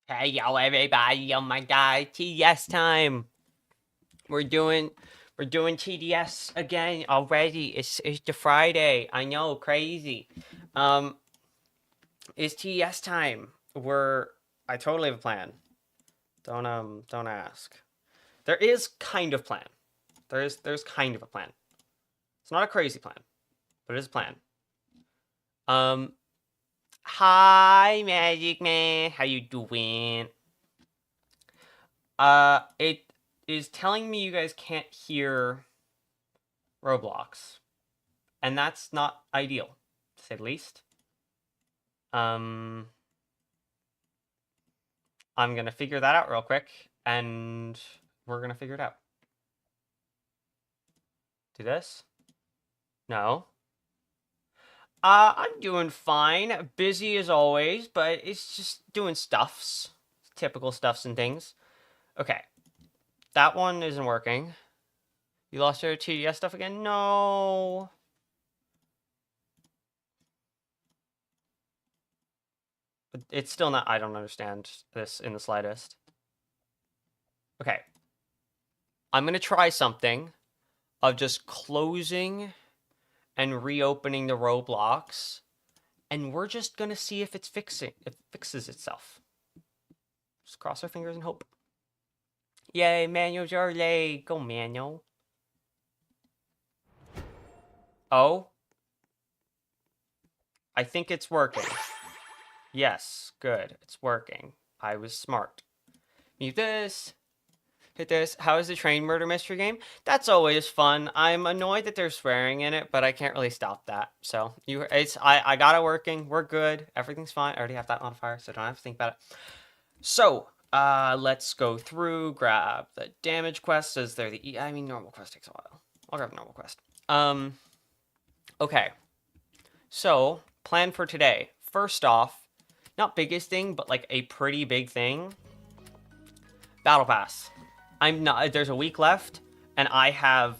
Hey yo everybody, oh my god, TDS time. We're doing TDS again already. It's the Friday. I know, crazy. Um it's TDS time. I totally have a plan. Don't ask. There is kind of plan. There's kind of a plan. It's not a crazy plan, but it is a plan. Um Hi Magic Man, how you doing? It is telling me you guys can't hear Roblox, and that's not ideal, to say the least. Um, I'm gonna figure that out real quick, and we're gonna figure it out. Do this? No. I'm doing fine. Busy as always, but it's just doing stuffs. Typical stuffs and things. Okay. That one isn't working. You lost your TDS stuff again? No. It's still not. I don't understand this in the slightest. Okay. I'm going to try something of just closing and reopening the Roblox, and we're just going to see if it fixes itself. Just cross our fingers and hope. Yay, Manuel Jarley. Go, Manuel. Oh. I think it's working. Yes, good. It's working. I was smart. Mute this. Hit this. How is the train murder mystery game? That's always fun. I'm annoyed that they're swearing in it, but I can't really stop that. So I got it working. We're good. Everything's fine. I already have that modifier, so I don't have to think about it. So let's go through. Grab the damage quest. As they're normal quest takes a while. I'll grab normal quest. Okay. So plan for today. First off, not biggest thing, but like a pretty big thing. Battle Pass. There's a week left, and I have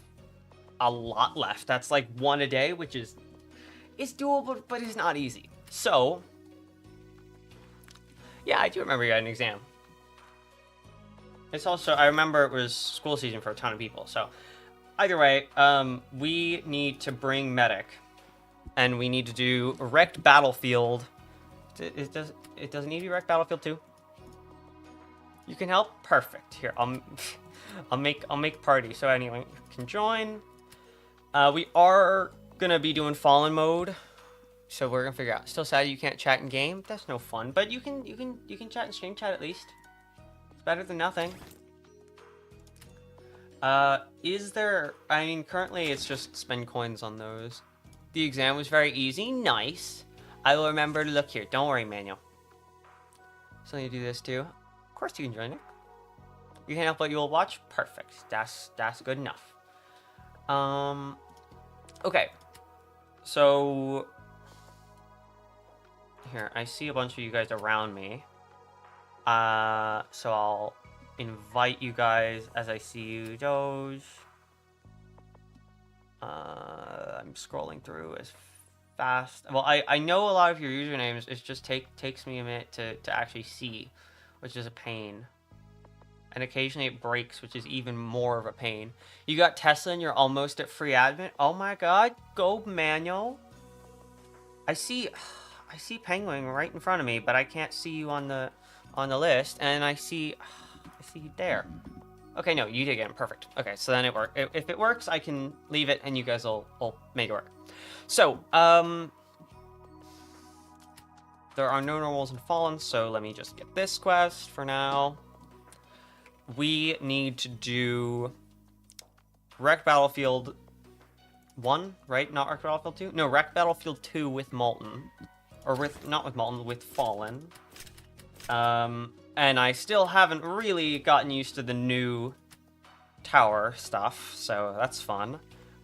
a lot left. That's like one a day, which is doable, but it's not easy. So, yeah, I do remember you had an exam. It's also, I remember it was school season for a ton of people. So, either way, we need to bring medic, and we need to do wrecked battlefield. It doesn't need to be wrecked battlefield too. You can help? Perfect. Here, I'll make party. So anyone can join. We are gonna be doing fallen mode, so we're gonna figure out. Still sad you can't chat in game. That's no fun. But you can chat in stream chat at least. It's better than nothing. Is there? I mean, currently it's just spend coins on those. The exam was very easy. Nice. I will remember to look here. Don't worry, Manuel. So you do this too. Of course you can join it. You can help what you will watch? Perfect. That's good enough. Okay. So here, I see a bunch of you guys around me. So I'll invite you guys as I see you, Doge. I'm scrolling through as fast. Well, I know a lot of your usernames. It just takes me a minute to actually see, which is a pain. And occasionally it breaks, which is even more of a pain. You got Tesla and you're almost at free admin. Oh my god, go Manual. I see Penguin right in front of me, but I can't see you on the list. And I see you there. Okay, no, you did get it. Perfect. Okay, so then it worked. If it works, I can leave it and you guys will make it work. So, there are no normals and fallen, so let me just get this quest for now. We need to do Wrecked Battlefield 1, right? Not Wrecked Battlefield 2? No, Wrecked Battlefield 2 with Molten. Or not with Molten, with Fallen. And I still haven't really gotten used to the new tower stuff, so that's fun.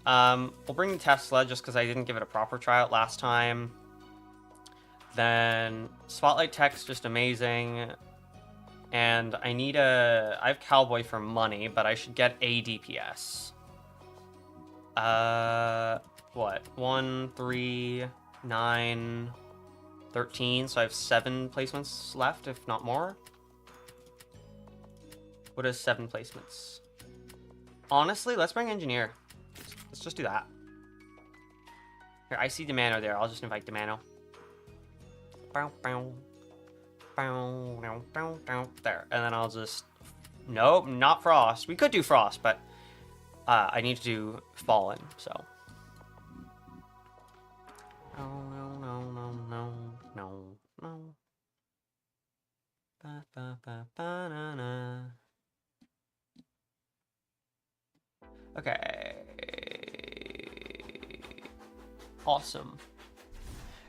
We'll bring the Tesla just because I didn't give it a proper tryout last time. Then Spotlight Tech's just amazing. And I have Cowboy for money, but I should get a DPS. What? 1, 3, 9, 13. So I have 7 placements left, if not more. What is 7 placements? Honestly, let's bring engineer. Let's just do that. Here, I see Demano there. I'll just invite Demano. There. And then I'll just... Nope, not Frost. We could do Frost, but I need to do Fallen, so... No. Okay. Awesome.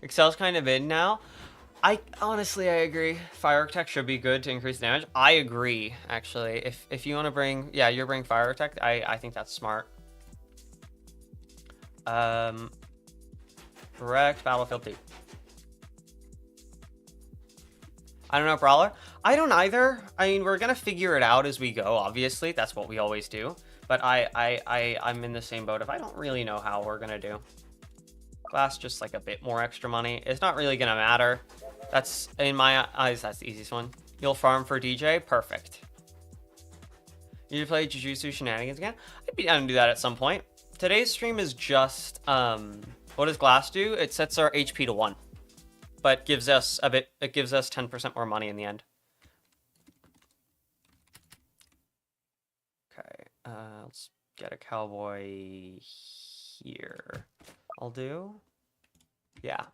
Excel's kind of in now. Honestly, I agree. Fire Architect should be good to increase damage. I agree, actually. If you want to bring... Yeah, you're bringing Fire Architect. I think that's smart. Correct. Battlefield 2. I don't know, Brawler. I don't either. I mean, we're gonna figure it out as we go, obviously. That's what we always do. But I'm in the same boat. If I don't really know how we're gonna do. Glass, just like a bit more extra money. It's not really gonna matter. That's, in my eyes, that's the easiest one. You'll farm for DJ? Perfect. You play Jujutsu Shenanigans again? I'd be down to do that at some point. Today's stream is just, what does Glass do? It sets our HP to 1. But gives us it gives us 10% more money in the end. Okay, let's get a cowboy here. I'll do. Yeah.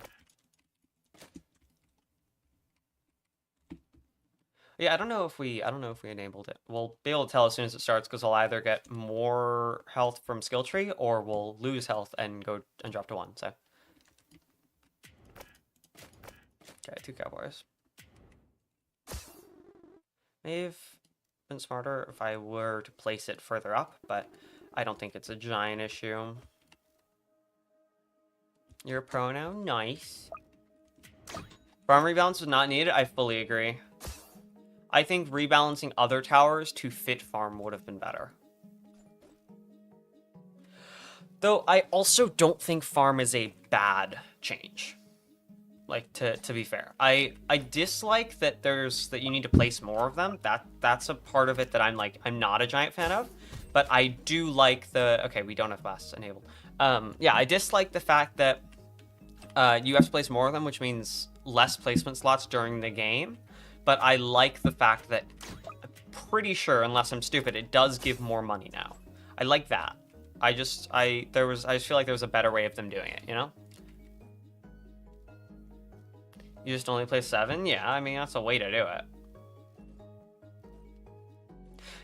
Yeah, I don't know if we enabled it. We'll be able to tell as soon as it starts because I'll either get more health from skill tree or we'll lose health and go and drop to 1. So. Okay, 2 cowboys. May have been smarter if I were to place it further up, but I don't think it's a giant issue. You're a pro now? Nice. Farm rebalance is not needed? I fully agree. I think rebalancing other towers to fit farm would have been better. Though I also don't think farm is a bad change. Like, to be fair. I dislike that that you need to place more of them. That's a part of it that I'm not a giant fan of. But I do like the... Okay, we don't have glass enabled. Yeah, I dislike the fact that you have to place more of them, which means less placement slots during the game. But I like the fact that, I'm pretty sure, unless I'm stupid, it does give more money now. I like that. I just feel like there was a better way of them doing it, you know? You just only play 7? Yeah, I mean, that's a way to do it.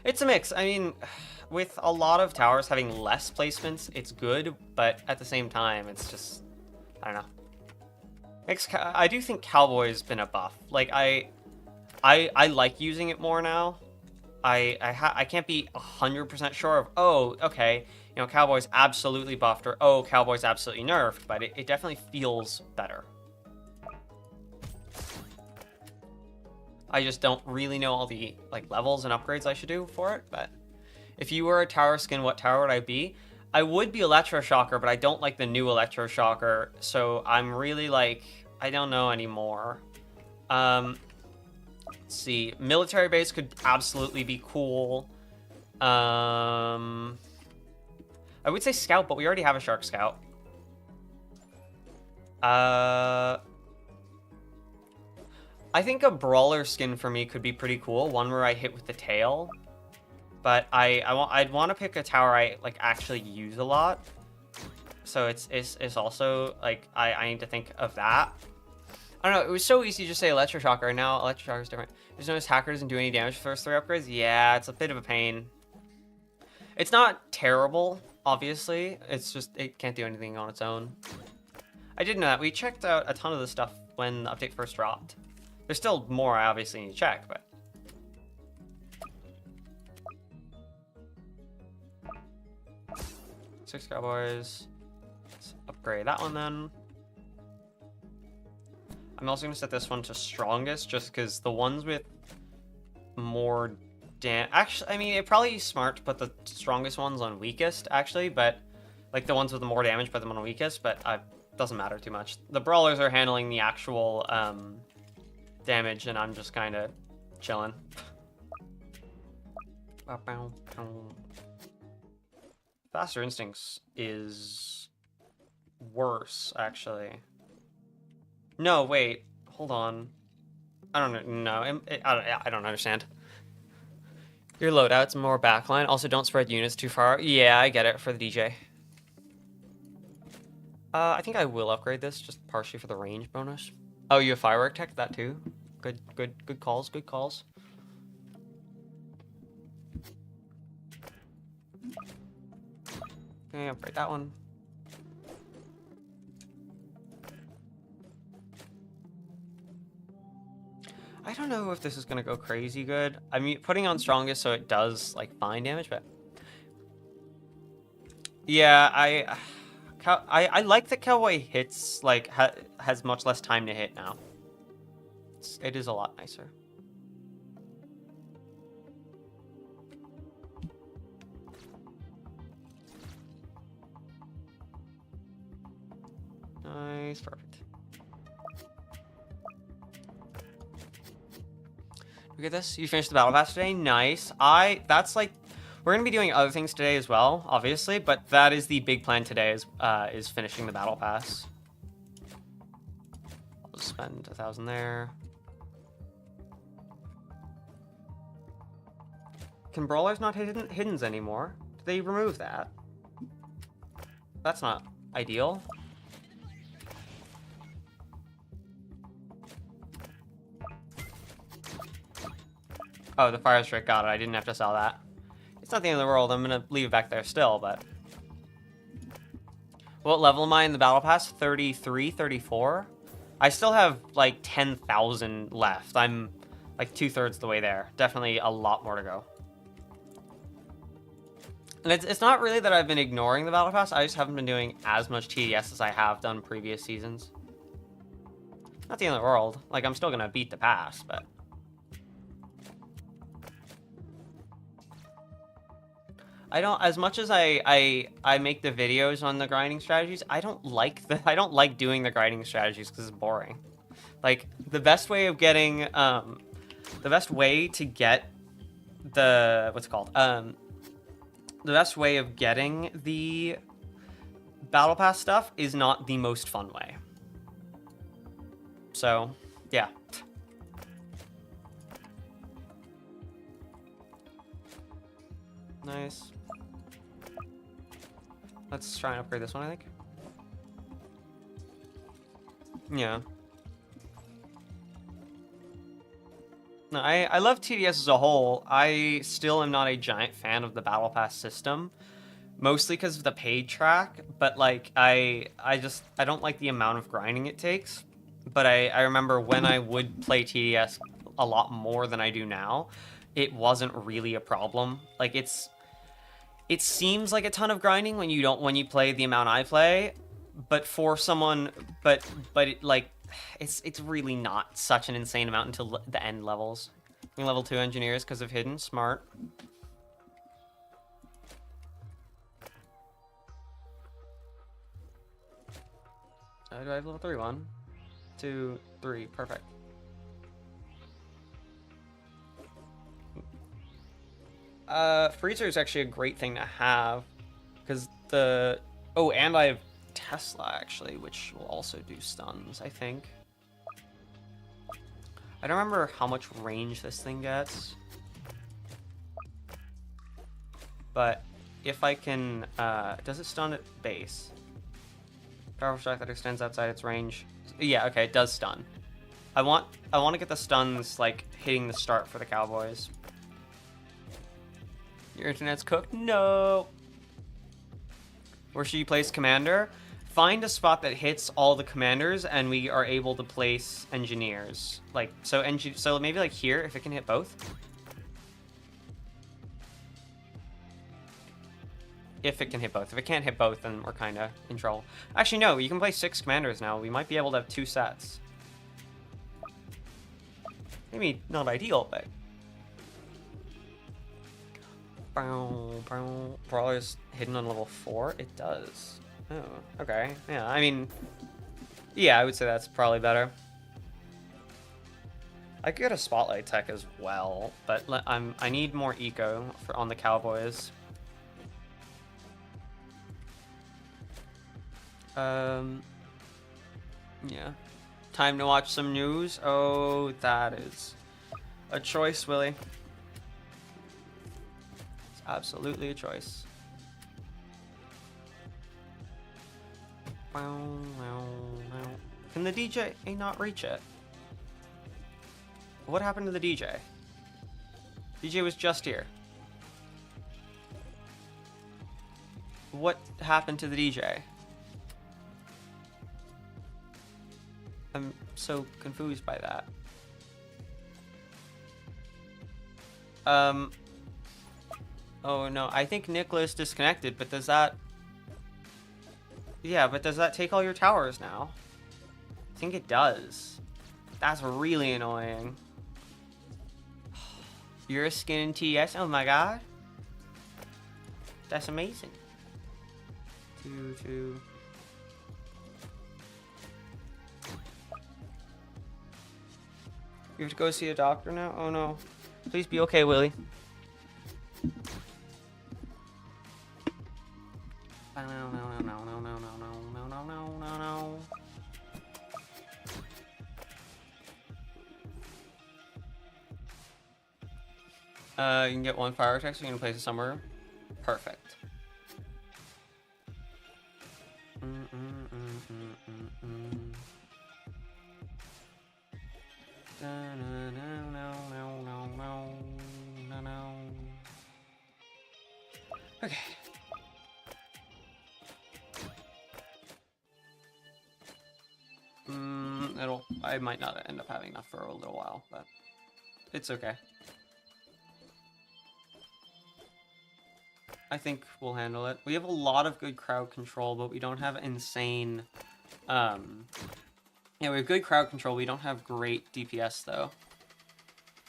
It's a mix. I mean, with a lot of towers having less placements, it's good, but at the same time, it's just, I don't know. I do think Cowboy's been a buff. Like, I like using it more now. I can't be 100% sure of, oh, okay, you know, Cowboy's absolutely buffed, or, oh, Cowboy's absolutely nerfed, but it definitely feels better. I just don't really know all the levels and upgrades I should do for it, but if you were a tower skin, what tower would I be? I would be Electroshocker, but I don't like the new Electroshocker, so I'm really I don't know anymore. Let's see, military base could absolutely be cool. I would say Scout, but we already have a Shark Scout. I think a Brawler skin for me could be pretty cool. One where I hit with the tail. But I'd want to pick a tower I actually use a lot. So it's also I need to think of that. I don't know. It was so easy to just say Electroshocker, and now Electroshocker's different. There's no hacker doesn't do any damage for the first 3 upgrades. Yeah, it's a bit of a pain. It's not terrible, obviously. It's just it can't do anything on its own. I did know that. We checked out a ton of this stuff when the update first dropped. There's still more I obviously need to check, but... Six Cowboys. Let's upgrade that one then. I'm also going to set this one to strongest, just because the ones with more actually, I mean, it probably is smart to put the strongest ones on weakest, actually, but... the ones with the more damage, put them on weakest, but it doesn't matter too much. The Brawlers are handling the actual, damage, and I'm just kind of chilling. Faster Instincts is worse, actually. No, wait. Hold on. I don't know. I don't understand. Your loadout's more backline. Also, don't spread units too far. Yeah, I get it for the DJ. I think I will upgrade this just partially for the range bonus. Oh, you have firework tech? That too? Good calls, good calls. Okay, upgrade that one. I don't know if this is gonna go crazy good. I mean, putting on strongest so it does like fine damage, but yeah, I like that Cowboy hits like has much less time to hit now. It is a lot nicer. Nice, perfect. Look at this. You finished the battle pass today. Nice. That's like, we're gonna be doing other things today as well, obviously, but that is the big plan today is finishing the battle pass. I'll just spend 1,000 there. Can brawlers not hit hiddens anymore? Did they remove that? That's not ideal. Oh, the fire strike, got it. I didn't have to sell that. It's not the end of the world. I'm gonna leave it back there still, but... What level am I in the battle pass? 33, 34? I still have like 10,000 left. I'm like 2/3 the way there. Definitely a lot more to go. And it's not really that I've been ignoring the battle pass. I just haven't been doing as much TDS as I have done previous seasons. Not the end of the world. Like, I'm still gonna beat the pass, but... I don't, as much as I make the videos on the grinding strategies, I don't like doing the grinding strategies because it's boring. Like, the best way of getting, the best way to get the, what's it called? The best way of getting the battle pass stuff is not the most fun way. So, yeah. Nice. Let's try and upgrade this one, I think. Yeah. No, I love TDS as a whole. I still am not a giant fan of the Battle Pass system. Mostly because of the paid track, but like, I don't like the amount of grinding it takes. But I remember when I would play TDS a lot more than I do now, it wasn't really a problem. Like, it seems like a ton of grinding when you play the amount I play, but for someone, but it, like, it's really not such an insane amount until the end levels. Level 2 engineers because of hidden, smart. Do I have level 3? 1, 2, 3, perfect. Freezer is actually a great thing to have, because the... Oh, and I have Tesla, actually, which will also do stuns, I think. I don't remember how much range this thing gets. But if I can... does it stun at base? Powerful strike that extends outside its range. Yeah, okay, it does stun. I want to get the stuns, like, hitting the start for the Cowboys. Your internet's cooked? No. Where should you place commander? Find a spot that hits all the commanders, and we are able to place engineers. Like, so maybe like here, if it can hit both. If it can hit both. If it can't hit both, then we're kind of in trouble. Actually, no, you can place 6 commanders now. We might be able to have 2 sets. Maybe not ideal, but... Brawler's hidden on level 4? It does. Oh, okay. Yeah, I mean... Yeah, I would say that's probably better. I could get a spotlight tech as well, but I need more eco on the Cowboys. Yeah. Time to watch some news. Oh, that is a choice, Willie. It's absolutely a choice. Can the DJ not reach it? What happened to the DJ? DJ was just here. What happened to the DJ? I'm so confused by that. Oh no, I think Nicholas disconnected, but does that... Yeah, but does that take all your towers now? I think it does. That's really annoying. You're a skin in TS? Oh my god. That's amazing. 2. You have to go see a doctor now? Oh no. Please be okay, Willie. You can get one fire attack, so you can place it somewhere. Perfect. Okay. I might not end up having enough for a little while, but it's okay. I think we'll handle it. We have a lot of good crowd control, but we don't have insane... Yeah, we have good crowd control. We don't have great DPS, though.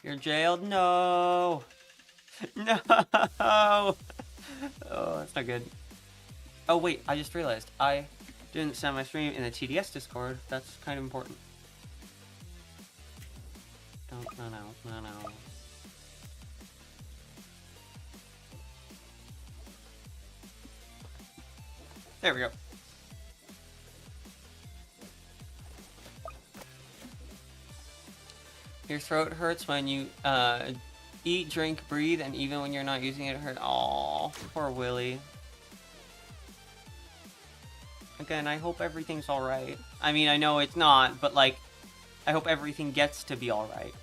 You're jailed? No! No! Oh, that's not good. Oh, wait. I just realized. I didn't send my stream in the TDS Discord. That's kind of important. No. There we go. Your throat hurts when you eat, drink, breathe, and even when you're not using it, it hurts. Aww, poor Willie. Again, I hope everything's alright. I mean, I know it's not, but like, I hope everything gets to be alright.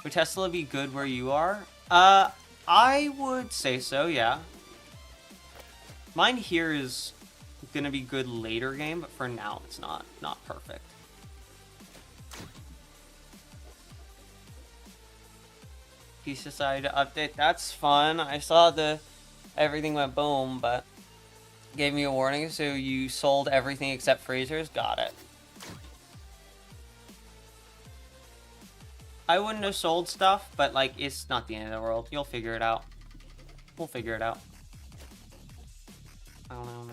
Would Tesla be good where you are? I would say so, yeah. Mine here is gonna be good later game, but for now it's not perfect. Peace decided to update. That's fun. I saw everything went boom, but gave me a warning. So you sold everything except freezers. Got it. I wouldn't have sold stuff, but like it's not the end of the world. You'll figure it out. We'll figure it out. Oh no.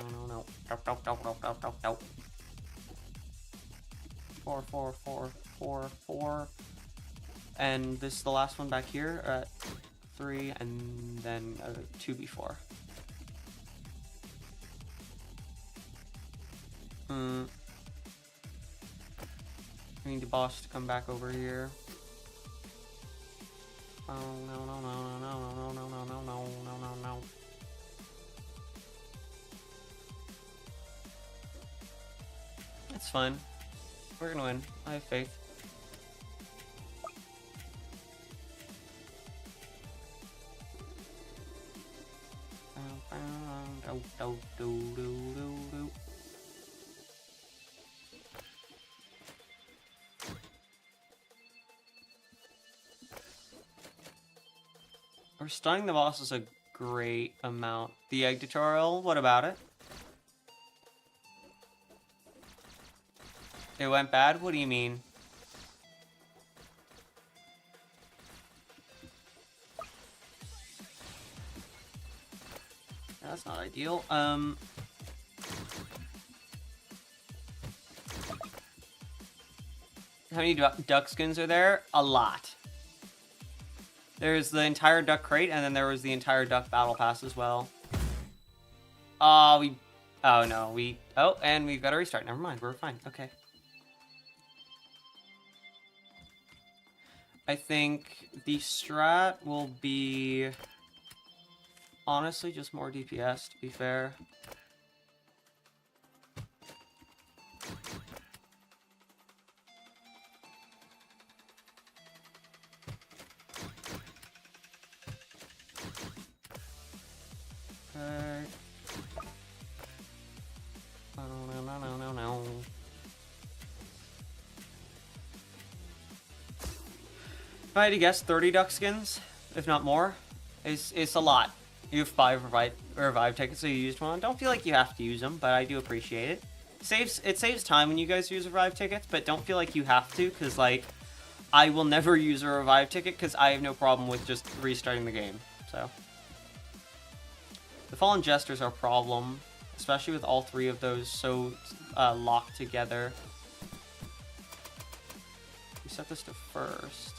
Four. And this is the last one back here at 3, and then 2 before. I need the boss to come back over here. Oh no. It's fun. We're gonna win. I have faith. We're stunning the boss is a great amount. The egg tutorial, what about it? It went bad? What do you mean? That's not ideal. How many duck skins are there? A lot. There's the entire duck crate, and then there was the entire duck battle pass as well. Oh, no, oh, and we've got to restart. Never mind, we're fine. Okay. I think the strat will be, honestly, just more DPS, to be fair. Okay. No. If I had to guess, 30 duck skins, if not more. It's a lot. You have 5 revive tickets, so you used one. Don't feel like you have to use them, but I do appreciate it. It saves time when you guys use revive tickets, but don't feel like you have to, because, like, I will never use a revive ticket, because I have no problem with just restarting the game, so. The Fallen Jesters are a problem, especially with all 3 of those so locked together. We set this to first.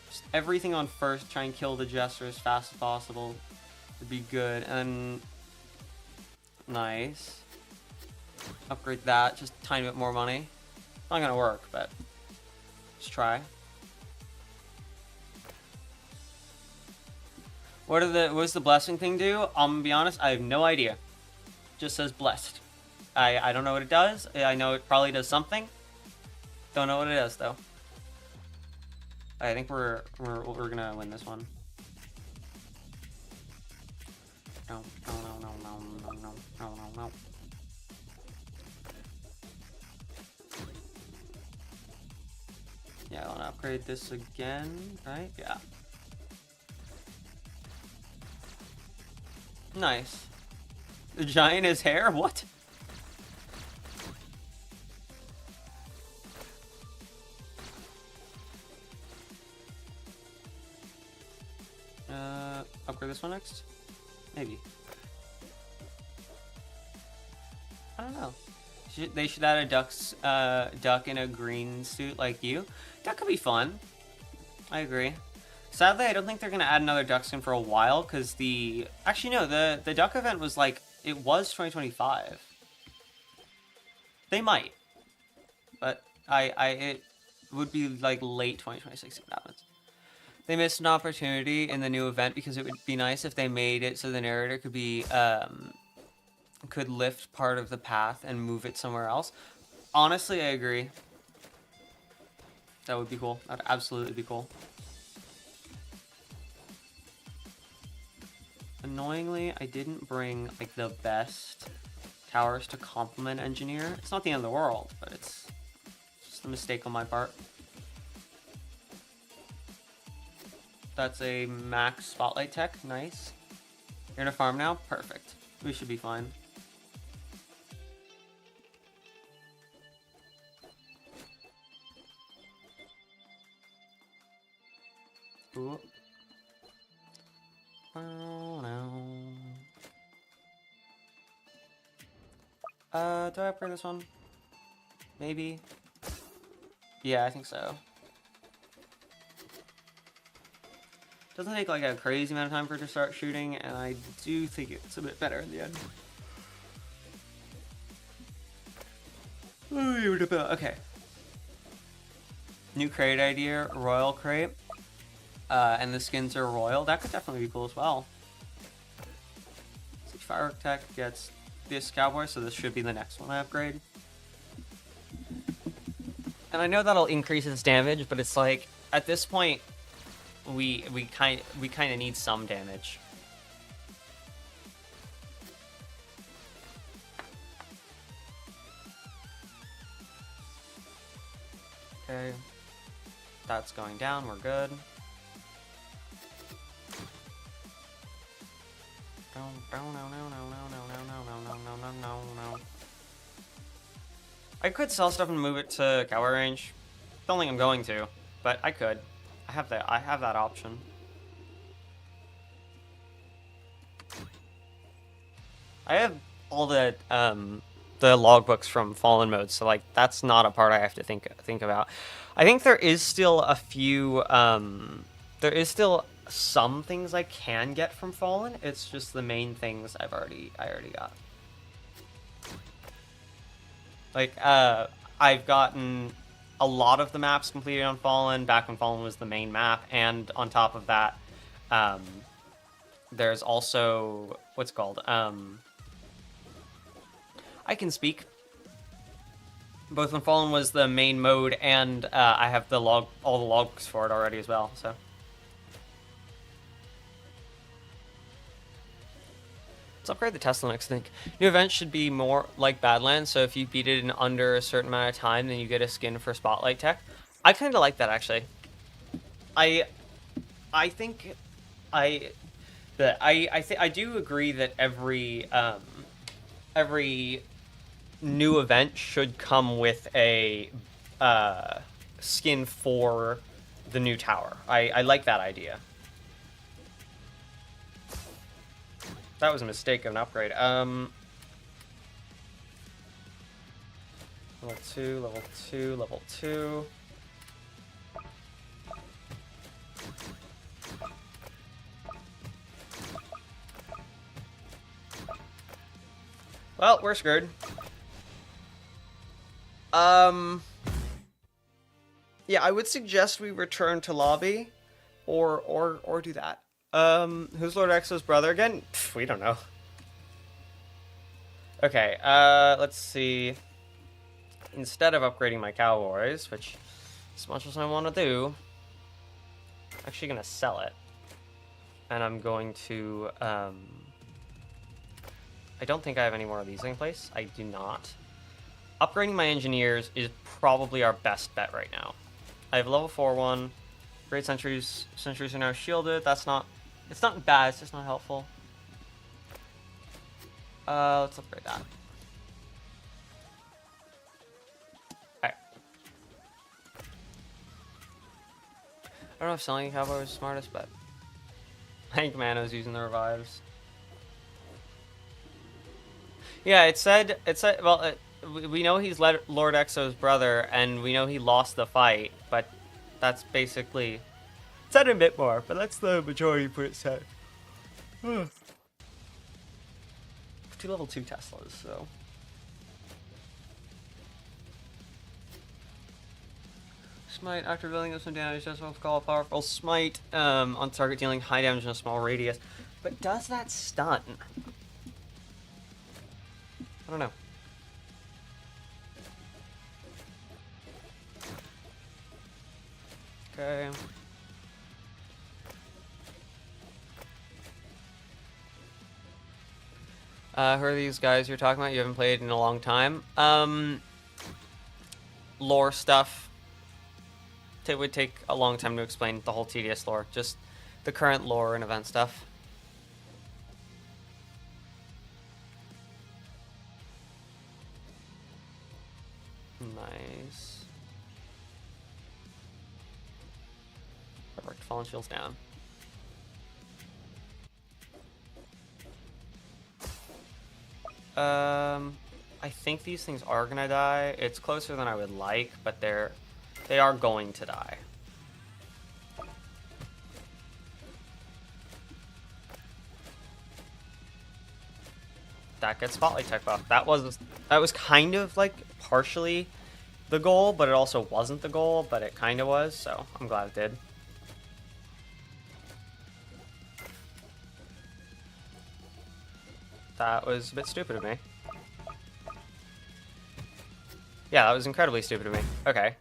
Just everything on first, try and kill the Jester as fast as possible. Would be good. And nice. Upgrade that, just a tiny bit more money. Not gonna work, but let's try. What does the blessing thing do? I'm gonna be honest, I have no idea. Just says blessed. I don't know what it does. I know it probably does something. Don't know what it does though. I think we're gonna win this one. No. Yeah, I wanna upgrade this again, right? Yeah. Nice. The giant is hair? What? Upgrade this one next? Maybe. I don't know. They should add a duck in a green suit like you. That could be fun. I agree. Sadly, I don't think they're going to add another duck skin for a while, because the... Actually, no, the duck event was like... It was 2025. They might. But it would be like late 2026 if it happens. They missed an opportunity in the new event, because it would be nice if they made it so the narrator could be... could lift part of the path and move it somewhere else. Honestly, I agree. That would be cool. That would absolutely be cool. Annoyingly, I didn't bring like the best towers to complement engineer. It's not the end of the world, but it's just a mistake on my part. That's a max spotlight tech. Nice. You're in a farm now? Perfect. We should be fine. Ooh. Do I upgrade this one? Maybe. Yeah, I think so. Doesn't take like a crazy amount of time for it to start shooting, and I do think it's a bit better in the end. Okay. New crate idea, royal crate. And the skins are royal. That could definitely be cool as well. See, Fire Tech gets this cowboy, so this should be the next one I upgrade. And I know that'll increase its damage, but it's like at this point, we kind of need some damage. Okay, that's going down. We're good. I could sell stuff and move it to cowboy range. Don't think I'm going to, but I could. I have that option. I have all the the logbooks from Fallen mode, so like that's not a part I have to think about. I think there is still a few there is still some things I can get from Fallen. It's just the main things I already got. Like I've gotten a lot of the maps completed on Fallen back when Fallen was the main map, and on top of that, there's also what's it called I can speak. Both when Fallen was the main mode, and I have all the logs for it already as well. So let's upgrade the Tesla next. I think new events should be more like Badlands. So if you beat it in under a certain amount of time, then you get a skin for Spotlight Tech. I kind of like that actually. I think I do agree that every new event should come with a skin for the new tower. I like that idea. That was a mistake of an upgrade. Level 2, level 2, level 2. Well, we're screwed. Yeah, I would suggest we return to lobby, or do that. Who's Lord Exo's brother again? Pff, we don't know. Okay, let's see. Instead of upgrading my cowboys, which, as much as I want to do, I'm actually gonna sell it, and I'm going to. I don't think I have any more of these in place. I do not. Upgrading my engineers is probably our best bet right now. I have level 4 one. Great sentries. Sentries are now shielded. That's not. It's not bad. It's just not helpful. Let's upgrade that. Alright. I don't know if selling a cowboy was the smartest, but I think Mano's using the revives. Yeah, it said. Well, we know he's Lord Exo's brother, and we know he lost the fight, but that's basically. It said a bit more, but that's the majority of what it said. 2 level 2 Teslas, so. Smite, after building up some damage, just will call a powerful smite on target, dealing high damage in a small radius. But does that stun? I don't know. Okay. Who are these guys you're talking about? You haven't played in a long time. Lore stuff. It would take a long time to explain the whole TDS lore. Just the current lore and event stuff. Nice. Perfect. Fallen Shield's down. I think these things are gonna die. It's closer than I would like, but they are going to die. That gets Spotlight Tech buff. That was kind of like partially the goal, but it also wasn't the goal, but it kind of was, so I'm glad it did. That was a bit stupid of me. Yeah, that was incredibly stupid of me. Okay.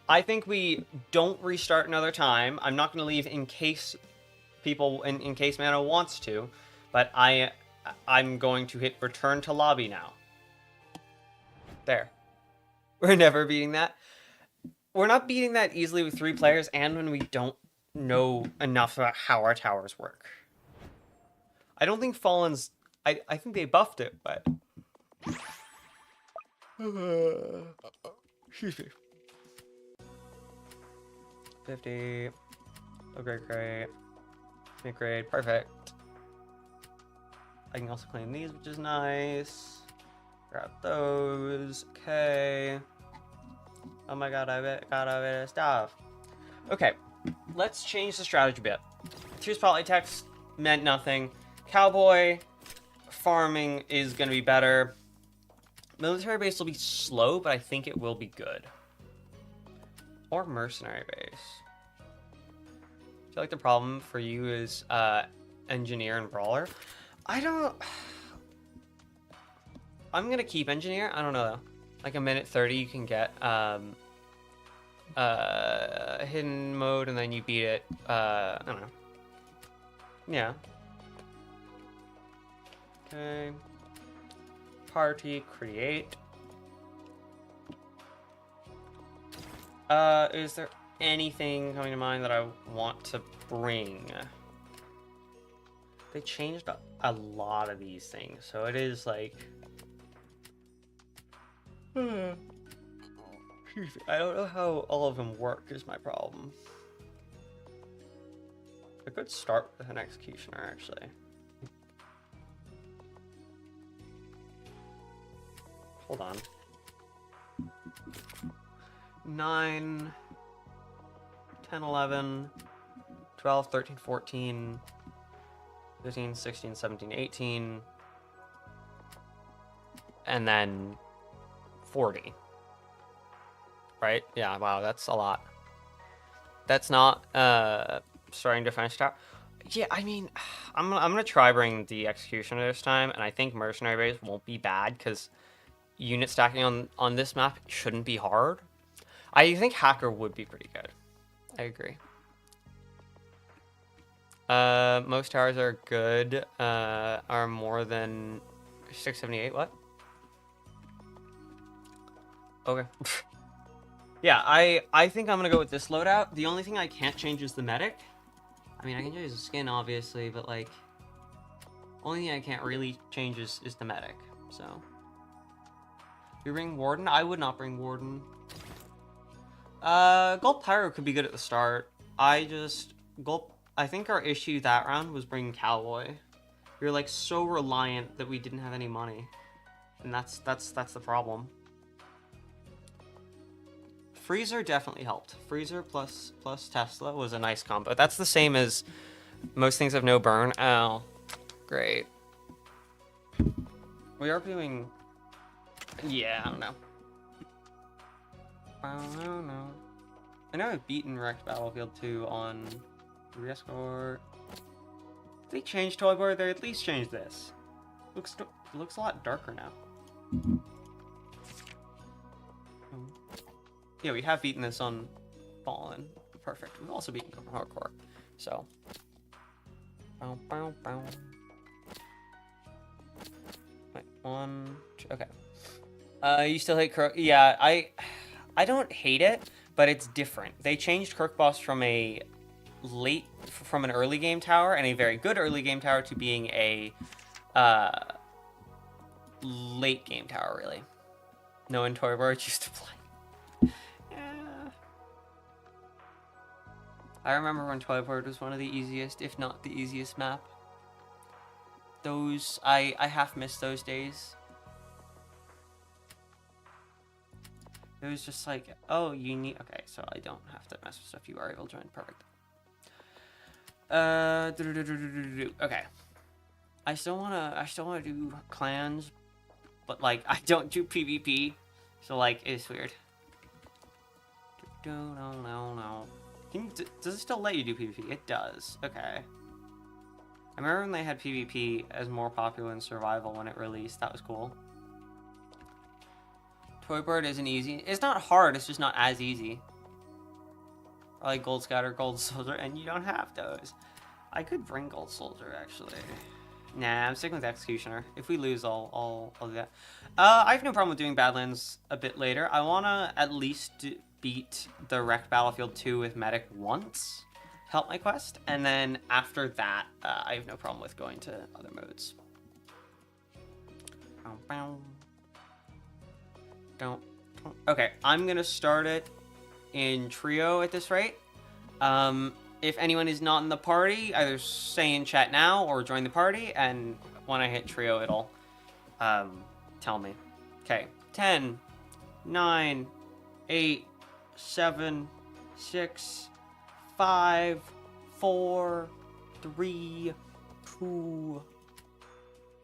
I think we don't restart another time. I'm not going to leave in case people, in case Mano wants to, but I'm going to hit return to lobby now. There. We're never beating that. We're not beating that easily with 3 players and when we don't know enough about how our towers work. I don't think Fallen's... I think they buffed it, but... Excuse me. 50. Oh, great. Mid-grade. Perfect. I can also claim these, which is nice. Grab those. Okay. Oh my god, I got a bit of stuff. Okay, let's change the strategy a bit. 2 spotlight text meant nothing. Cowboy farming is going to be better. Military base will be slow, but I think it will be good. Or mercenary base. I feel like the problem for you is engineer and brawler. I'm going to keep engineer. I don't know though. Like a minute 30 you can get hidden mode and then you beat it. I don't know. Yeah. Okay. Party create. Is there anything coming to mind that I want to bring? They changed a lot of these things, so it is like... I don't know how all of them work is my problem. I could start with an executioner, actually. Hold on. 9, 10, 11, 12, 13, 14, 15, 16, 17, 18, and then 40. Right? Yeah, wow, that's a lot. That's not starting defense tower. Yeah, I mean, I'm gonna try bring the executioner this time, and I think mercenary base won't be bad because unit stacking on this map shouldn't be hard. I think hacker would be pretty good. I agree. Most towers are good. Are more than 678. What? Okay. Yeah, I think I'm gonna go with this loadout. The only thing I can't change is the medic. I mean, I can change the skin, obviously, but, like, only thing I can't really change is the medic, so. You bring Warden? I would not bring Warden. Gold Pyro could be good at the start. I think our issue that round was bringing Cowboy. We were, like, so reliant that we didn't have any money. And that's the problem. Freezer definitely helped. Freezer plus Tesla was a nice combo. That's the same as most things have no burn. Oh, great. We are doing... Yeah, I don't know. I don't know. I know I've beaten Wrecked Battlefield 2 on Re-Escort. They changed Toyboard, they at least changed this. Looks a lot darker now. Yeah, we have beaten this on Fallen. Perfect. We've also beaten Copenhagen Hardcore. So. Bow, bow, bow. Wait, 1, 2, okay. You still hate Kirk? Yeah, I don't hate it, but it's different. They changed Kirk Boss from an early game tower and a very good early game tower to being a late game tower, really. No one Toyboard used to play. I remember when Toyboard was one of the easiest, if not the easiest map. Those, I half missed those days. It was just like, oh, you need, okay, so I don't have to mess with stuff. You are able to join, perfect. Okay. I still wanna do clans, but like, I don't do PvP, so like, it's weird. No. Does it still let you do PvP? It does. Okay. I remember when they had PvP as more popular in survival when it released. That was cool. Toybird isn't easy. It's not hard. It's just not as easy. I like Gold Scatter, Gold Soldier, and you don't have those. I could bring Gold Soldier actually. Nah, I'm sticking with Executioner. If we lose, I'll do that. I have no problem with doing Badlands a bit later. I wanna at least beat the Wrecked Battlefield 2 with Medic once, help my quest, and then after that, I have no problem with going to other modes. Okay, I'm gonna start it in trio at this rate. If anyone is not in the party, either say in chat now or join the party, and when I hit trio, it'll tell me. Okay. 10, 9, 8, 7, 6, 5, 4, 3, 2.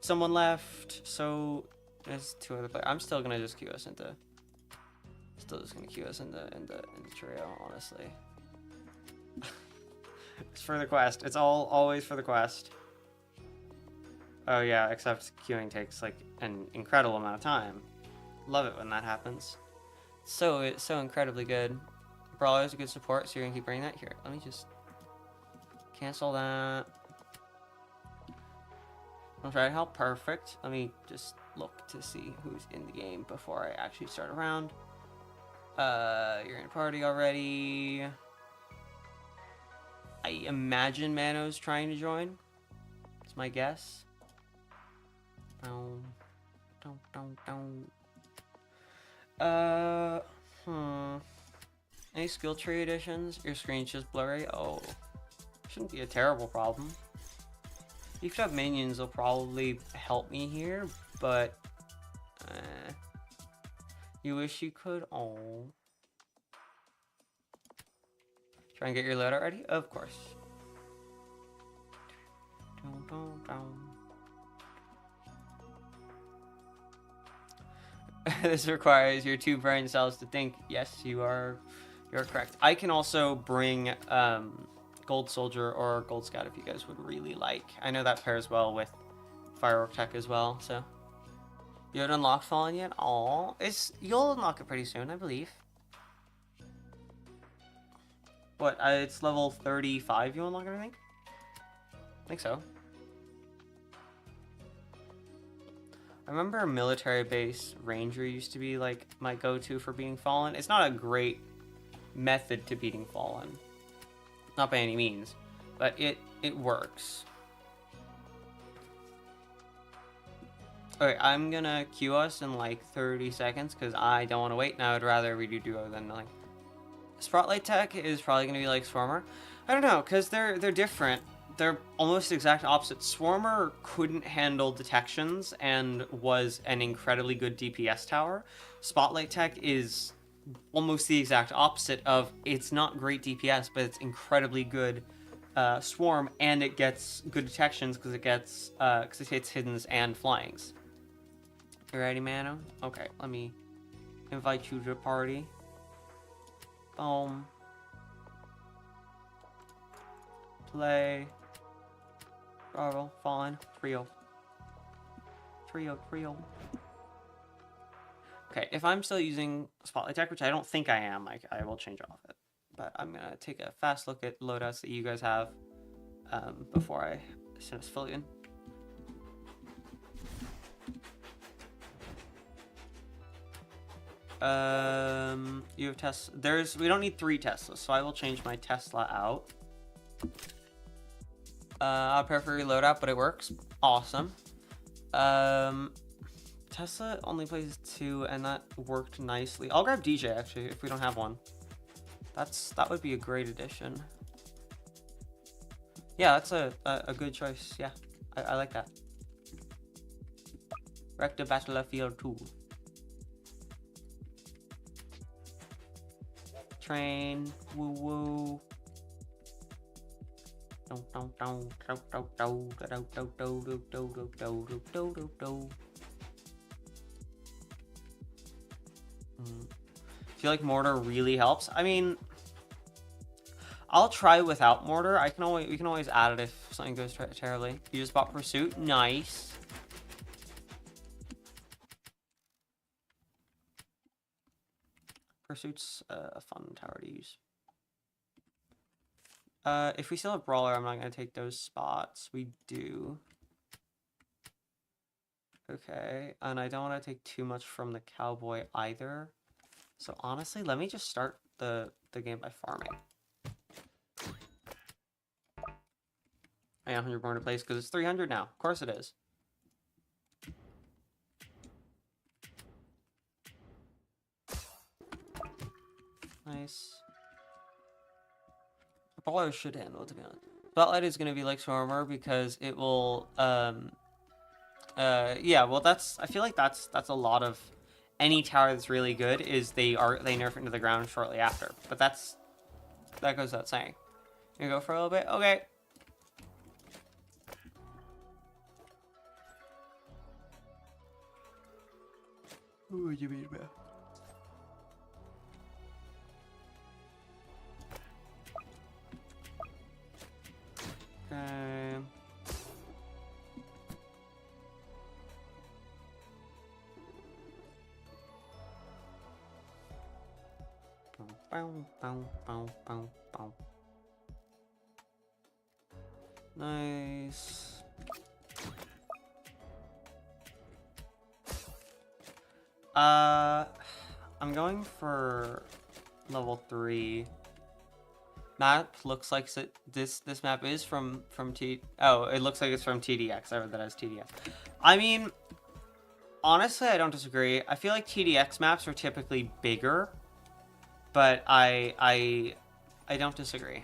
Someone left, so there's 2 other players. I'm still gonna just queue us into. Still just gonna queue us in the trio, honestly. It's for the quest. It's always for the quest. Oh yeah, except queuing takes like an incredible amount of time. Love it when that happens. It's so incredibly good. Brawler is a good support, so you're gonna keep bringing that here. Let me just cancel that. I'll try to help. Perfect. Let me just look to see who's in the game before I actually start a round. You're in a party already. I imagine Mano's trying to join. It's my guess. Any skill tree additions? Your screen's just blurry? Oh. Shouldn't be a terrible problem. Beefed up minions will probably help me here, but you wish you could. Oh. Try and get your loadout ready? Of course. This requires your 2 brain cells to think. Yes, you're correct. I can also bring Gold Soldier or Gold Scout if you guys would really like. I know that pairs well with Firework Tech as well, so. You haven't unlocked Fallen yet? Aw. You'll unlock it pretty soon, I believe. What, it's level 35 you unlock it, I think? I think so. I remember a military base ranger used to be like my go-to for beating Fallen. It's not a great method to beating Fallen. Not by any means, but it works. Alright, I'm gonna queue us in like 30 seconds because I don't want to wait and I would rather we do duo than like. Spotlight Tech is probably gonna be like Swarmer. I don't know, because they're different. They're almost exact opposite. Swarmer couldn't handle detections and was an incredibly good DPS tower. Spotlight Tech is almost the exact opposite of, it's not great DPS, but it's incredibly good swarm, and it gets good detections because it hits hiddens and flyings. You ready, Mano? Okay, let me invite you to the party. Boom. Play. Bravo. Fallen. Trio. Trio. Okay, if I'm still using Spotlight Tech, which I don't think I am, I will change off it. But I'm going to take a fast look at loadouts that you guys have before I send a civilian. You have Tesla. We don't need 3 Teslas, so I will change my Tesla out. I prefer loadout, but it works. Awesome. Tesla only plays 2, and that worked nicely. I'll grab DJ actually if we don't have one. That would be a great addition. Yeah, that's a good choice. Yeah, I like that. Wreck the Battlefield 2. Train, woo woo. Feel like mortar really helps. I mean, I'll try without mortar. We can always add it if something goes terribly. You just bought Pursuit. Nice. Pursuit's a fun tower to use. If we still have Brawler, I'm not going to take those spots. We do. Okay, and I don't want to take too much from the Cowboy either. So honestly, let me just start the game by farming. I have 100 more to place because it's 300 now. Of course it is. Nice. Brawler should handle it, to be honest. Spotlight is going to be like Swarmer because it will, yeah, well I feel like that's a lot of any tower that's really good is they nerf into the ground shortly after. But that goes without saying. You go for a little bit? Okay. What do you mean, man? Okay. Nice. I'm going for level 3. Map looks like this map is from Oh, it looks like it's from TDX. I read that as TDX. I mean, honestly, I don't disagree. I feel like TDX maps are typically bigger, but I don't disagree.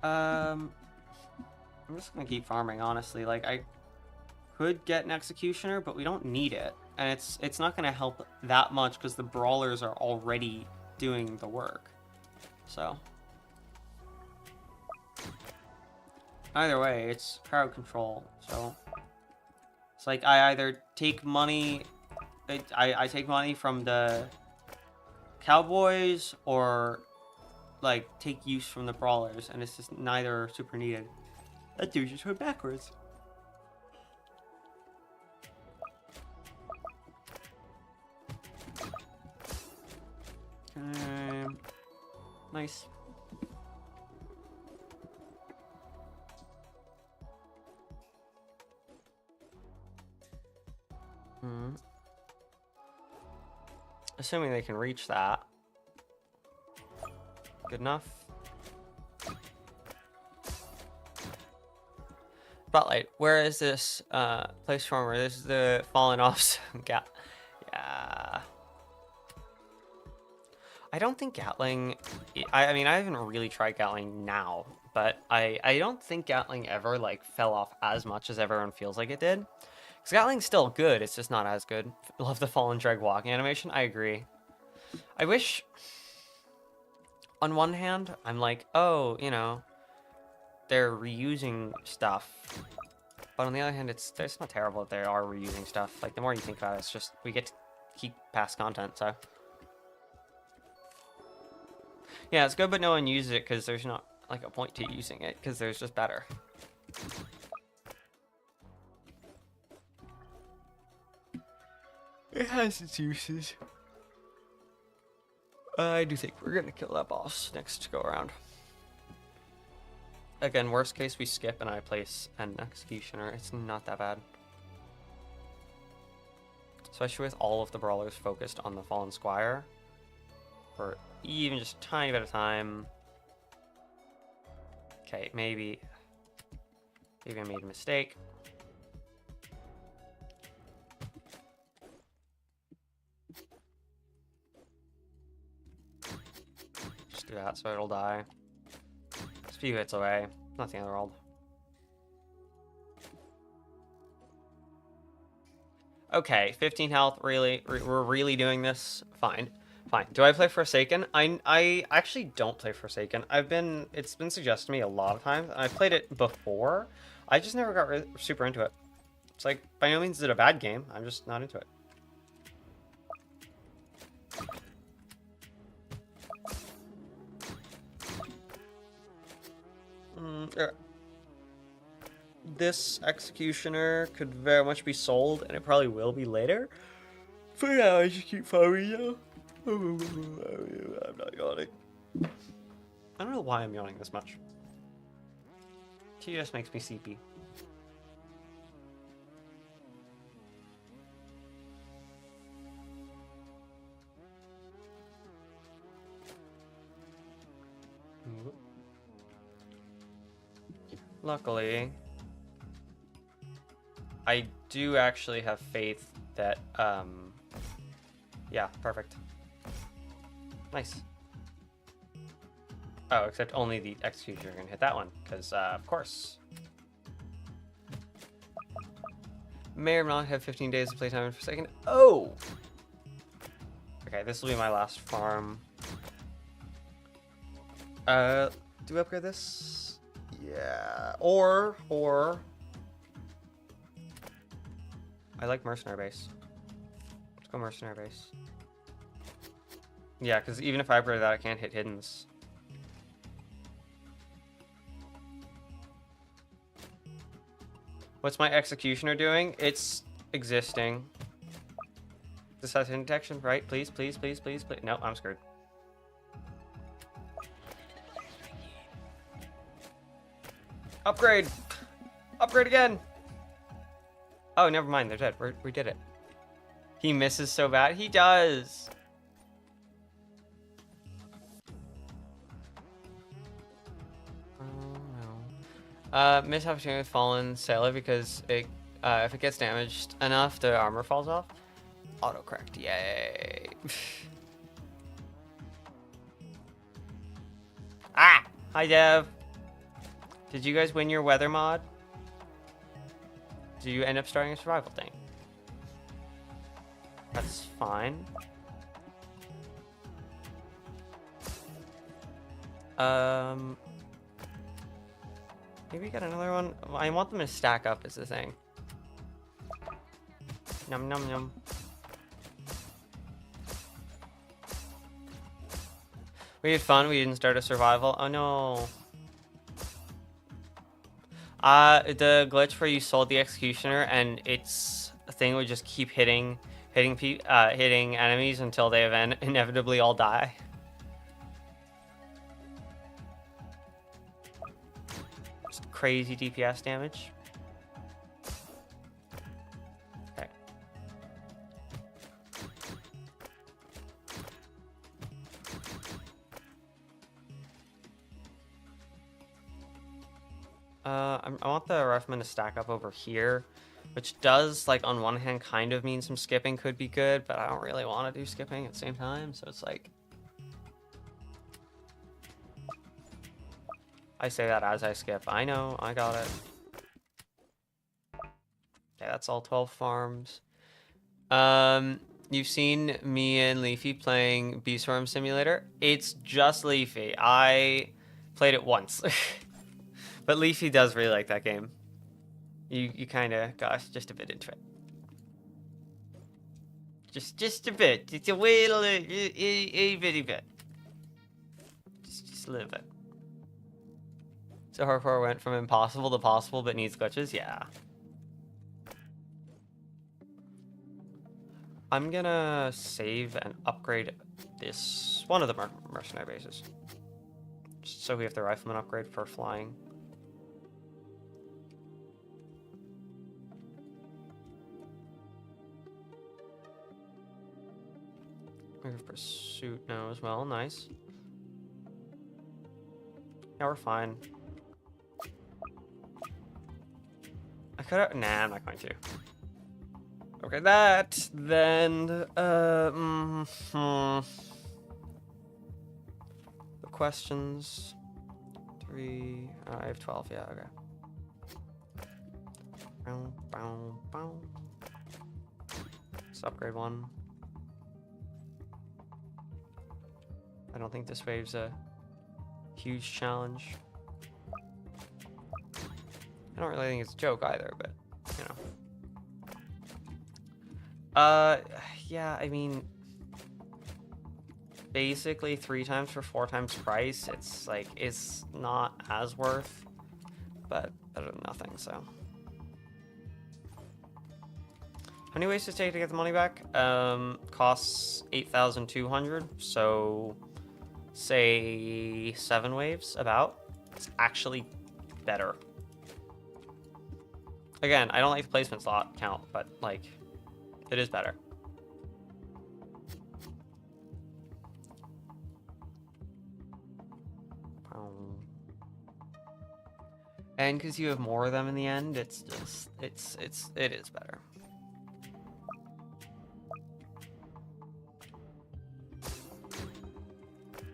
I'm just gonna keep farming, honestly. Like, I could get an executioner, but we don't need it, and it's not gonna help that much because the brawlers are already doing the work. So either way, it's crowd control. So it's like I either take money, I take money from the cowboys, or like take use from the brawlers, and it's just neither super needed. That dude just went backwards. Nice. Assuming they can reach that. Good enough. Spotlight. Where is this place former? This is the fallen off. Yeah. I don't think Gatling. I mean, I haven't really tried Gatling now, but I don't think Gatling ever like fell off as much as everyone feels like it did. Because Gatling's still good. It's just not as good. Love the fallen drag walking animation. I agree. I wish. On one hand, I'm like, oh, you know, they're reusing stuff. But on the other hand, it's not terrible that they are reusing stuff. Like, the more you think about it, it's just, we get to keep past content, so. Yeah, it's good, but no one uses it because there's not, like, a point to using it, because there's just better. It has its uses. I do think we're gonna kill that boss next go around. Again, worst case, we skip and I place an executioner. It's not that bad. Especially with all of the brawlers focused on the fallen squire. For even just a tiny bit of time. Okay, maybe I made a mistake. Just do that so it'll die. Just a few hits away. Not the end of the world. Okay, 15 health. Really, we're really doing this. Fine. Do I play Forsaken? I actually don't play Forsaken. It's been suggested to me a lot of times, and I played it before. I just never got super into it. It's like, by no means is it a bad game. I'm just not into it. This executioner could very much be sold, and it probably will be later. For now, I just keep farming though. I'm not yawning. I don't know why I'm yawning this much. It just makes me sleepy. Luckily, I do actually have faith that, yeah, perfect. Nice. Oh, except only the executioner can hit that one, because, of course. May or not have 15 days of playtime per second. Oh! Okay, this will be my last farm. Do we upgrade this? Yeah. Or... I like mercenary base. Let's go mercenary base. Yeah, because even if I upgrade that, I can't hit hiddens. What's my executioner doing? It's existing. This has hidden detection, right? Please, please, please, please, please. No, I'm screwed. Upgrade! Upgrade again! Oh, never mind. They're dead. We did it. He misses so bad. He does! Miss opportunity with fallen sailor because it, if it gets damaged enough, the armor falls off. Autocorrect, yay. Ah! Hi, Dev. Did you guys win your weather mod? Did you end up starting a survival thing? That's fine. Maybe get another one. I want them to stack up is the thing. Num num num. We had fun. We didn't start a survival. Oh no. The glitch where you sold the executioner and its thing would just keep hitting enemies until they inevitably all die. Just crazy DPS damage. Okay. I want the rifleman to stack up over here, which does, like, on one hand kind of mean some skipping could be good, but I don't really want to do skipping at the same time, so it's like... I say that as I skip. I know, I got it. Okay, that's all 12 farms. You've seen me and Leafy playing Bee Swarm Simulator. It's just Leafy. I played it once. But Leafy does really like that game. You kind of, gosh, just a bit into it. Just a bit. Just a little, a bitty bit. Just a little bit. So hardcore went from impossible to possible, but needs glitches. Yeah. I'm gonna save and upgrade this one of the mercenary bases, just so we have the rifleman upgrade for flying. We have pursuit now as well. Nice. Yeah, we're fine. I could have... Nah, I'm not going to. Okay, that, then, the questions, 3, I have 12, yeah, okay. Let's upgrade one. I don't think this wave's a huge challenge. I don't really think it's a joke either, but, you know. Yeah, I mean, basically 3 times for 4 times price. It's like, it's not as worth, but better than nothing, so. How many waves does it take to get the money back? Costs 8,200, so say 7 waves, about. It's actually better. Again, I don't like the placement slot count, but, like, it is better. And because you have more of them in the end, it's just, it is better.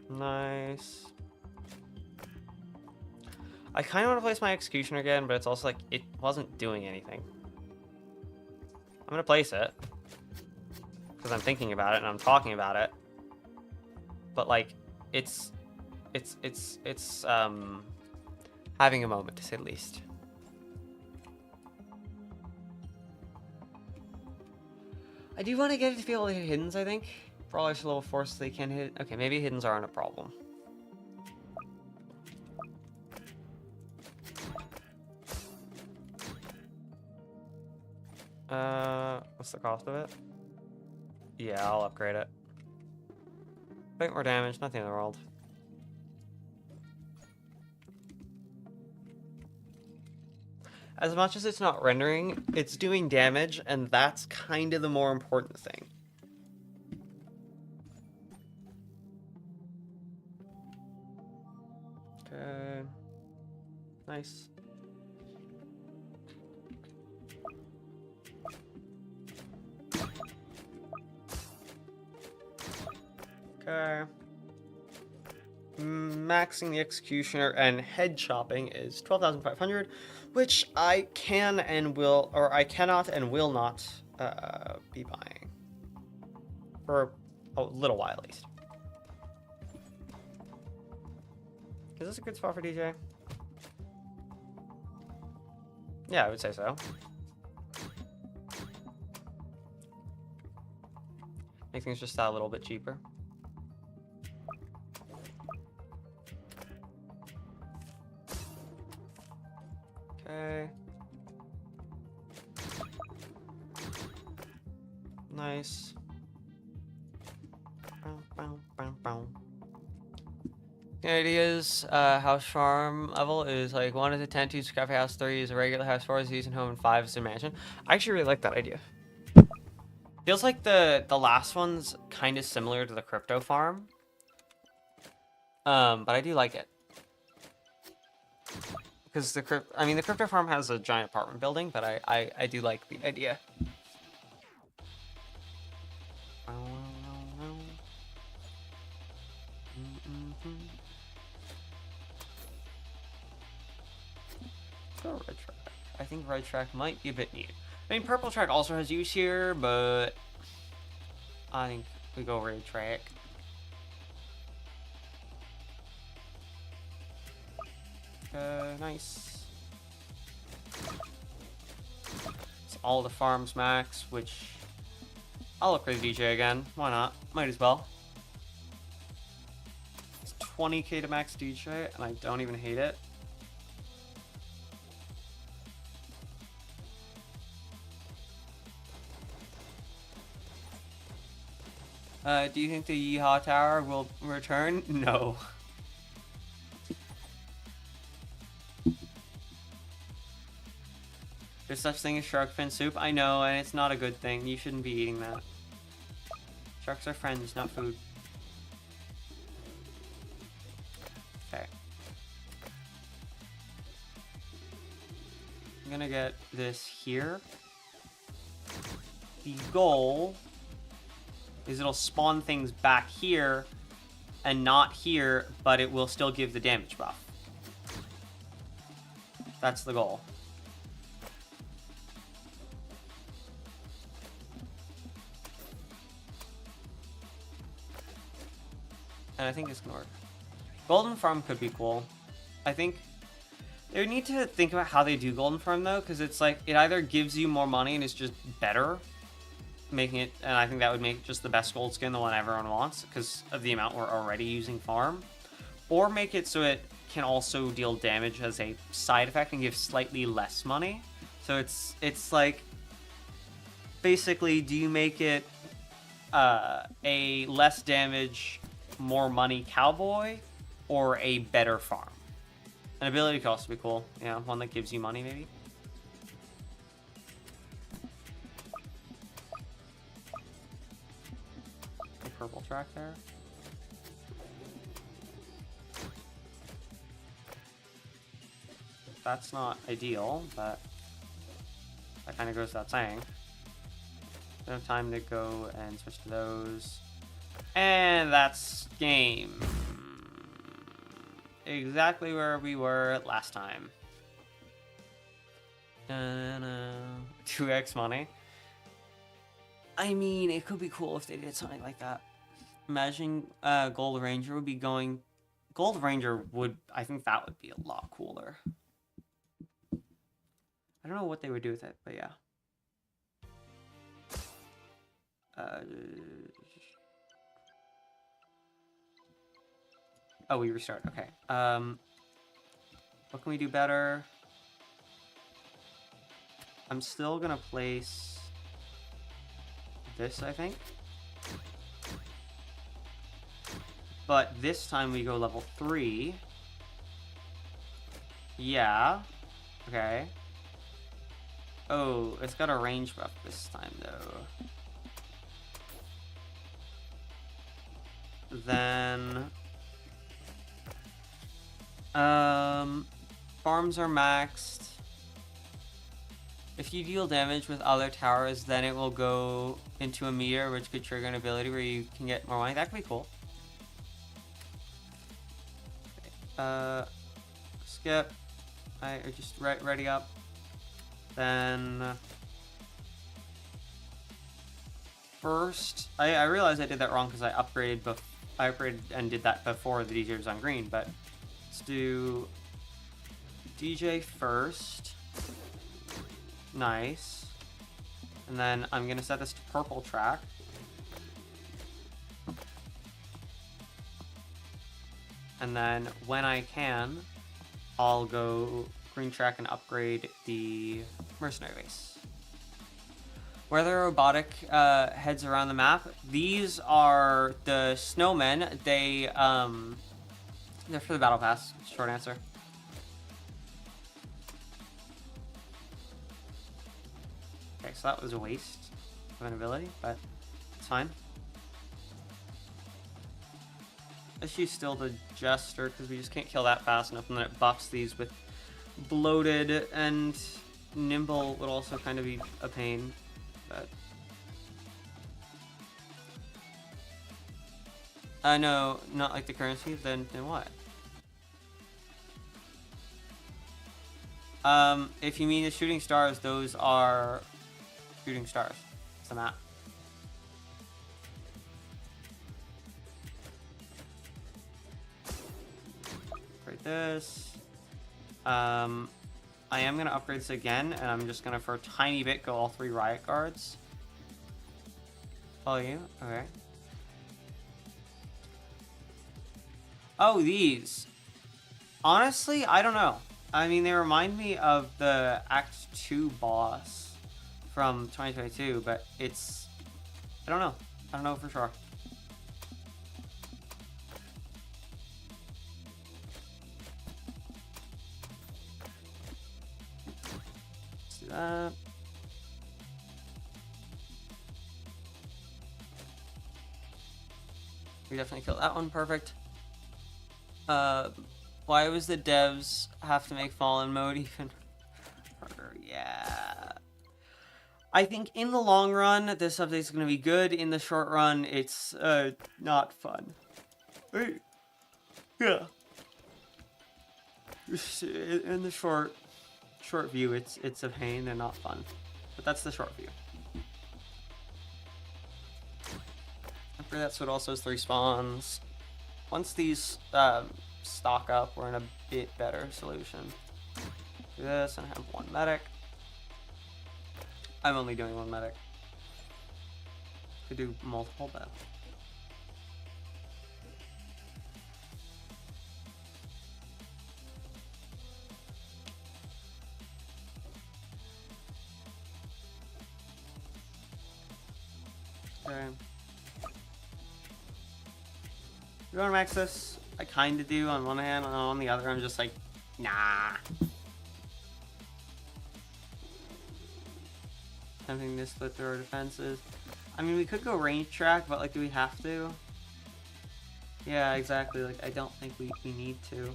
Nice. I kind of want to place my executioner again, but it's also like it wasn't doing anything. I'm gonna place it because I'm thinking about it and I'm talking about it. But like, it's having a moment, to say the least. I do want to get it to be able to hit hiddens, I think. Brawlers level 4 so they can hit. Okay, maybe hiddens aren't a problem. What's the cost of it? Yeah, I'll upgrade it. Bit more damage, nothing in the world. As much as it's not rendering, it's doing damage, and that's kind of the more important thing. Okay. Nice. Okay. Maxing the executioner and head chopping is 12,500, which I can and will, or I cannot and will not be buying for a little while at least. Is this a good spot for DJ? Yeah, I would say so. Make things just that little bit cheaper. Okay. Nice. The idea is house farm level is like 1 is a tent, 2 is a cafe house, 3 is a regular house, 4 is a decent home, and 5 is a mansion. I actually really like that idea. Feels like the last one's kind of similar to the crypto farm. But I do like it. Because the crypto farm has a giant apartment building, but I do like the idea. Go red track. I think red track might be a bit neat. I mean, purple track also has use here, but I think we go red track. Nice. It's all the farms max, which I'll upgrade DJ again. Why not? Might as well. It's 20k to max DJ, and I don't even hate it. Do you think the Yeehaw Tower will return? No. There's such thing as shark fin soup. I know, and it's not a good thing. You shouldn't be eating that. Sharks are friends, not food. Okay. I'm gonna get this here. The goal is it'll spawn things back here and not here, but it will still give the damage buff. That's the goal. And I think it's gonna work. Golden Farm could be cool. I think they would need to think about how they do Golden Farm though, because it's like it either gives you more money and it's just better, making it, and I think that would make just the best gold skin, the one everyone wants, because of the amount we're already using farm, or make it so it can also deal damage as a side effect and give slightly less money. So it's like basically, do you make it a less damage, more money cowboy, or a better farm? An ability could also be cool. Yeah, one that gives you money maybe. A purple track there. That's not ideal, but that kind of goes without saying. Don't have time to go and switch to those. And that's game. exactly where we were last time. 2x money. I mean, it could be cool if they did something like that. Imagine Gold Ranger would be going... Gold Ranger would... I think that would be a lot cooler. I don't know what they would do with it, but yeah. Oh, we restart. Okay. What can we do better? I'm still gonna place this, I think. But this time we go level 3. Yeah. Okay. Oh, it's got a range buff this time, though. Then... farms are maxed. If you deal damage with other towers, then it will go into a meter, which could trigger an ability where you can get more money. That could be cool. Okay. Skip. Alright, just ready up. Then... first... I realized I did that wrong because I upgraded and did that before the DJ was on green, but let's do DJ first. Nice. And then I'm gonna set this to purple track. And then when I can, I'll go green track and upgrade the mercenary base. Where the robotic heads around the map, these are the snowmen. They're for the battle pass. Short answer. Okay, so that was a waste of an ability, but it's fine. Let's use still the Jester, because we just can't kill that fast enough, and then it buffs these with bloated, and nimble would also kind of be a pain, but... no, not like the currency, then what? If you mean the shooting stars, those are shooting stars. It's a map. Upgrade this. I am gonna upgrade this again, and I'm just gonna for a tiny bit go all 3 riot guards. Follow you? Okay. Oh, these. Honestly, I don't know. I mean, they remind me of the Act 2 boss from 2022, but it's... I don't know. I don't know for sure. Let's do that. We definitely killed that one. Perfect. Why was the devs have to make Fallen mode even harder? Yeah. I think in the long run, this update is going to be good. In the short run, it's not fun. Wait. Yeah. In the short view, it's a pain and not fun. But that's the short view. After that, so it also has 3 spawns. Once these stock up, we're in a bit better solution. Do this and have 1 medic. I'm only doing 1 medic. Could do multiple, but... okay. You want to max this? I kind of do on one hand, and on the other I'm just like, nah. Attempting to split through our defenses. I mean, we could go range track, but like, do we have to? Yeah, exactly. Like, I don't think we need to.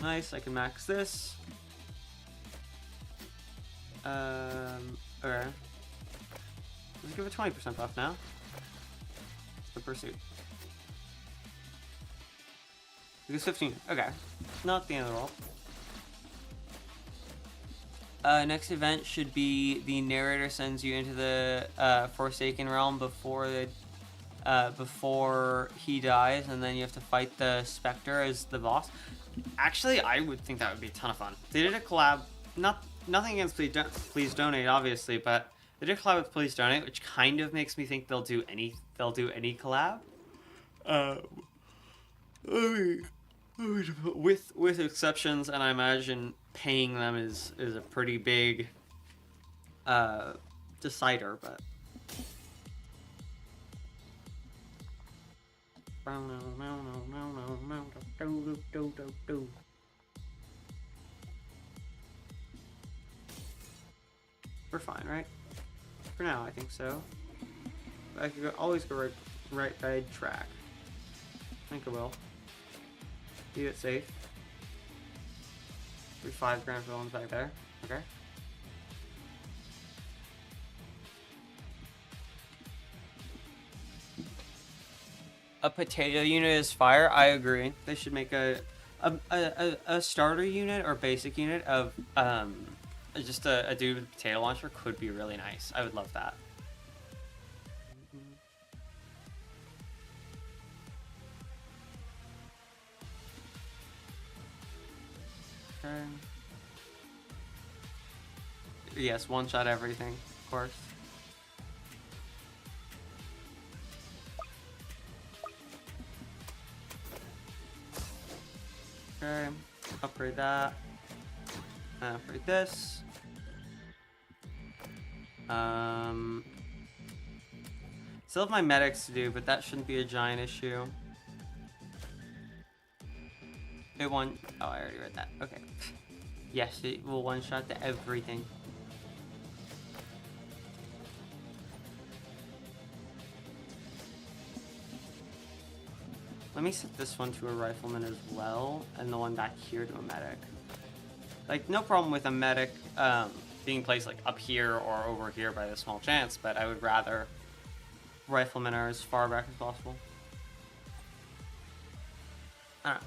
Nice, I can max this. Okay. Let's give it 20% buff now. The pursuit. Because 15. Okay. Not the end of the world. Next event should be the narrator sends you into the Forsaken Realm before he dies, and then you have to fight the Spectre as the boss. Actually, I would think that would be a ton of fun. They did a collab, nothing against Please Donate, obviously, but they did a collab with Please Donate, which kind of makes me think they'll do any collab. With exceptions, and I imagine paying them is a pretty big decider, but we're fine, right? For now, I think so. I could always go right track. I think I will. Keep it safe. 5 grand villains back there. Okay. A potato unit is fire. I agree. They should make a starter unit or basic unit of just a dude with a potato launcher could be really nice. I would love that. Okay. Yes, one shot everything, of course. Okay, upgrade that. Upgrade this. Still have my medics to do, but that shouldn't be a giant issue. It won. Oh, I already read that. Okay. Yes, it will one shot to everything. Let me set this one to a rifleman as well, and the one back here to a medic. Like, no problem with a medic being placed like up here or over here by the small chance, but I would rather riflemen are as far back as possible. Alright.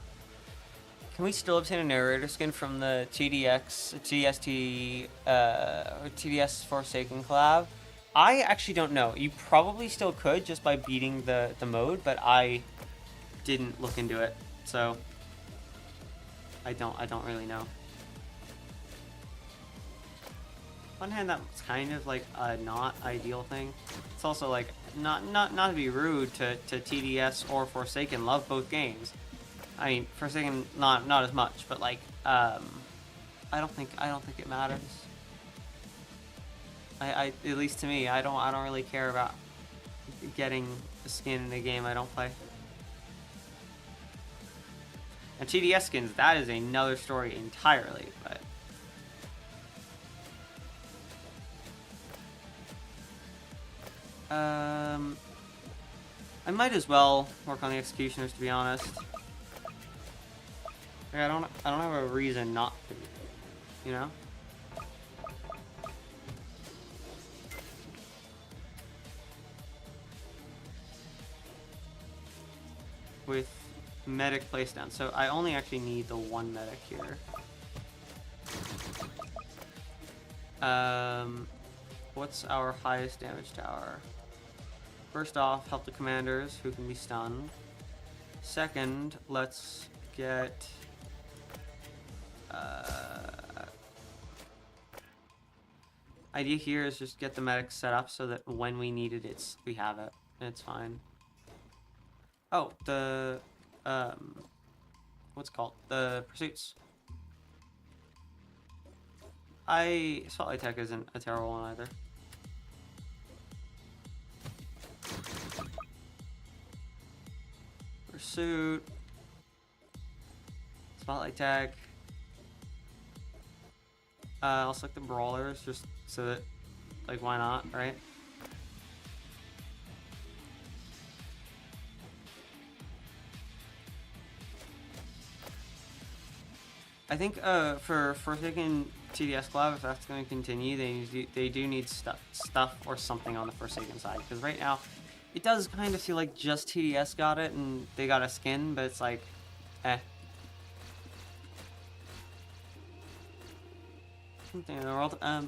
Can we still obtain a narrator skin from the TDS Forsaken collab? I actually don't know. You probably still could just by beating the mode, but I didn't look into it, so I don't really know. On one hand, that's kind of like a not ideal thing. It's also like not to be rude to TDS or Forsaken. Love both games. I mean, Forsaken not as much, but like I don't think it matters. I at least to me, I don't really care about getting a skin in a game I don't play. And TDS skins, that is another story entirely, but I might as well work on the executioners, to be honest. Like, I don't have a reason not to, you know? With medic placed down, so I only actually need the one medic here. What's our highest damage tower? First off, help the commanders who can be stunned. Second, let's get idea here is just get the medic set up so that when we need it, we have it. It's fine. Oh, the what's it called? The pursuits. Spotlight Tech isn't a terrible one either. Pursuit. Spotlight Tech. I'll select the brawlers just so that, like, why not, right? I think for Forsaken TDS collab, if that's going to continue, they do need stuff or something on the Forsaken side, because right now it does kind of feel like just TDS got it and they got a skin, but it's like Eh. Something in the world. Okay.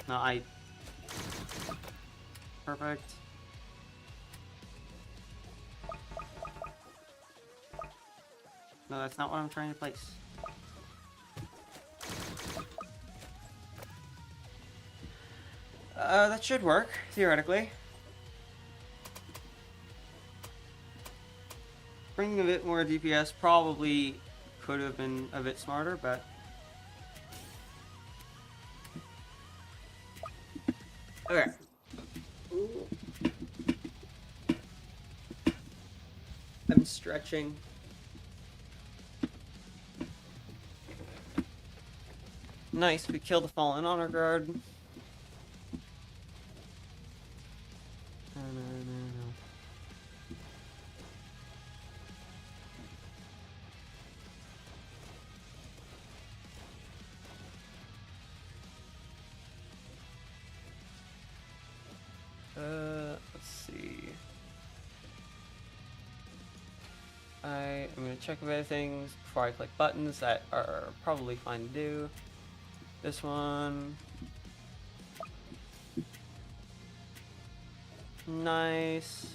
No, perfect. No, that's not what I'm trying to place. That should work, theoretically. Bringing a bit more DPS probably could have been a bit smarter, but... Okay. I'm stretching. Nice, we killed the fallen honor guard. Let's see. I'm gonna check a bit of things before I click buttons that are probably fine to do. This one. Nice.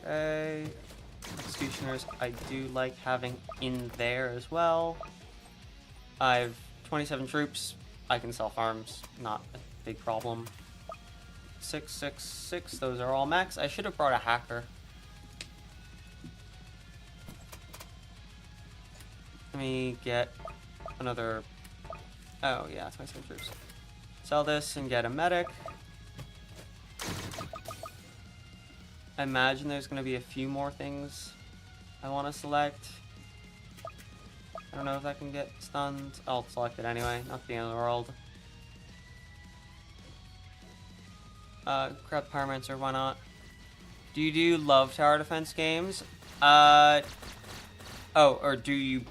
Okay. Executioners I do like having in there as well. I have 27 troops. I can sell farms, not a big problem. 666, those are all max. I should have brought a hacker. Let me get another... Oh yeah, 27 troops. Sell this and get a medic. I imagine there's going to be a few more things I want to select. I don't know if I can get stunned. I'll select it anyway, not the end of the world. Grab Pyromancer, why not? Do you love tower defense games? Oh, or do you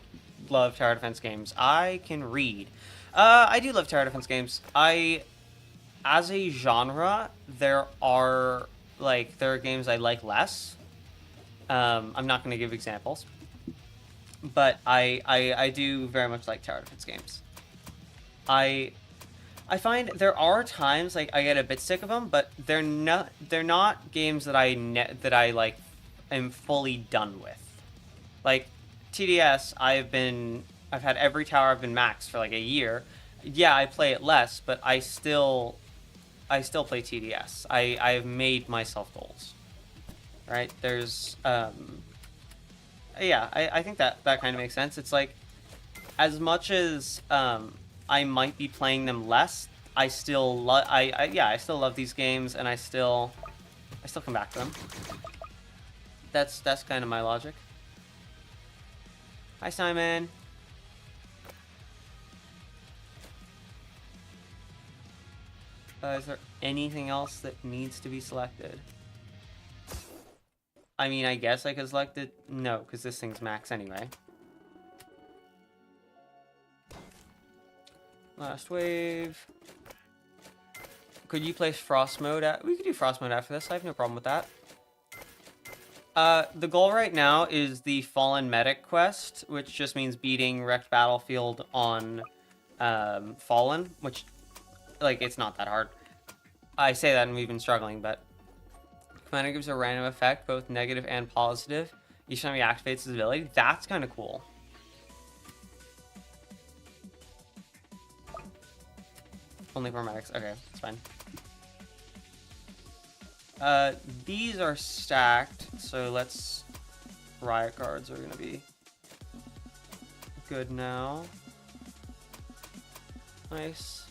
love tower defense games? I can read. I do love tower defense games. As a genre, there are games I like less. I'm not going to give examples. But I do very much like tower defense games. I find there are times like I get a bit sick of them, but they're not games that I like am fully done with. Like TDS, I've had every tower I've been maxed for like a year. Yeah, I play it less, but I still play TDS. I've made myself goals. Right? There's yeah, I think that kind of makes sense. It's like as much as I might be playing them less, I still love these games, and I still come back to them. That's kind of my logic. Hi, Simon. Is there anything else that needs to be selected? I mean, I guess I could select it. No, because this thing's max anyway. Last wave. Could you place frost mode at? We could do frost mode after this. I have no problem with that. The goal right now is the Fallen Medic quest, which just means beating wrecked battlefield on Fallen, which, like, it's not that hard. I say that and we've been struggling, but Commander gives a random effect, both negative and positive, each time he activates his ability. That's kind of cool. Only for medics. Okay, that's fine. These are stacked, so let's... Riot guards are gonna be good now. Nice.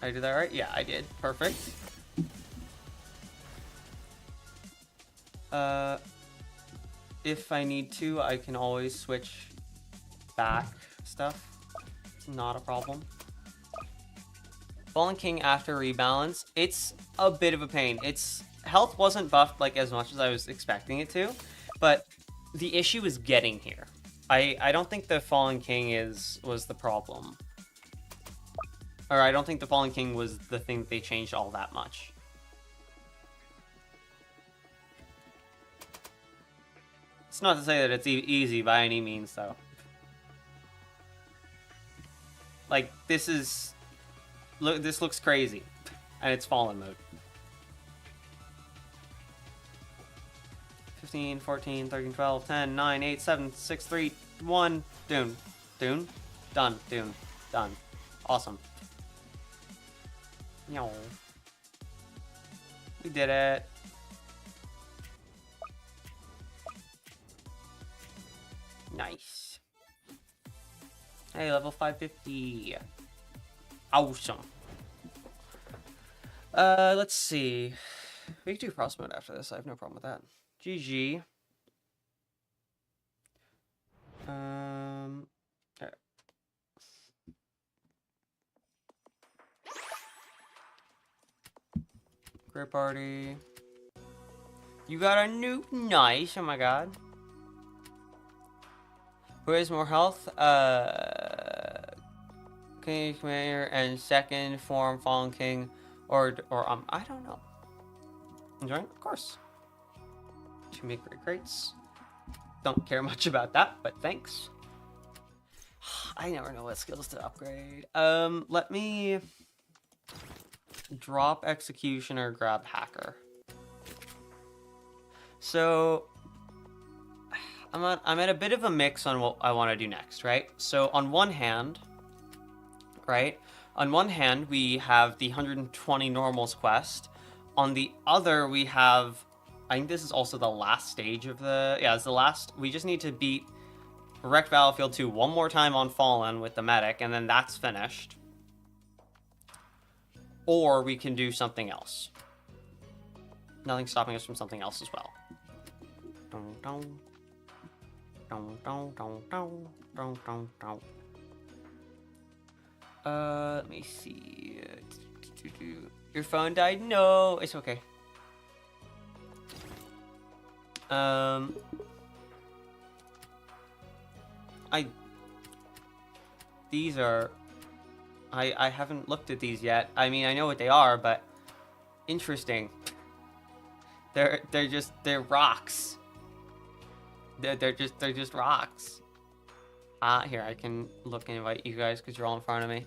I did that right? Yeah, I did. Perfect. If I need to, I can always switch back stuff. It's not a problem. Fallen King after rebalance, it's a bit of a pain. Its health wasn't buffed like as much as I was expecting it to, but the issue is getting here. I don't think the Fallen King was the problem. Or I don't think the Fallen King was the thing that they changed all that much. It's not to say that it's easy by any means, though. Like, this looks crazy. And it's Fallen mode. 15, 14, 13, 12, 10, 9, 8, 7, 6, 3, 1. Dune. Dune? Done. Dune. Done. Awesome. Yo. We did it. Nice. Hey, level 550. Awesome. Let's see. We can do frost mode after this. I have no problem with that. GG. Okay. Great party. You got a new nice. Oh my god. Who has more health? King Commander and second form Fallen King, or I don't know. Enjoying, of course. To make great crates. Don't care much about that, but thanks. I never know what skills to upgrade. Let me drop Executioner, grab Hacker. So I'm at a bit of a mix on what I want to do next, right? So on one hand, right? On one hand, we have the 120 normals quest. On the other, we have, I think this is also the last stage of the, yeah, it's the last, we just need to beat Wrecked Battlefield 2 one more time on Fallen with the medic, and then that's finished. Or we can do something else. Nothing's stopping us from something else as well. Dun, dun. Dun, dun, dun, dun, dun, dun, dun. Let me see. Your phone died? No, it's okay. These are, I haven't looked at these yet. I mean, I know what they are, but interesting. They're rocks. They're just rocks. Here, I can look and invite you guys because you're all in front of me.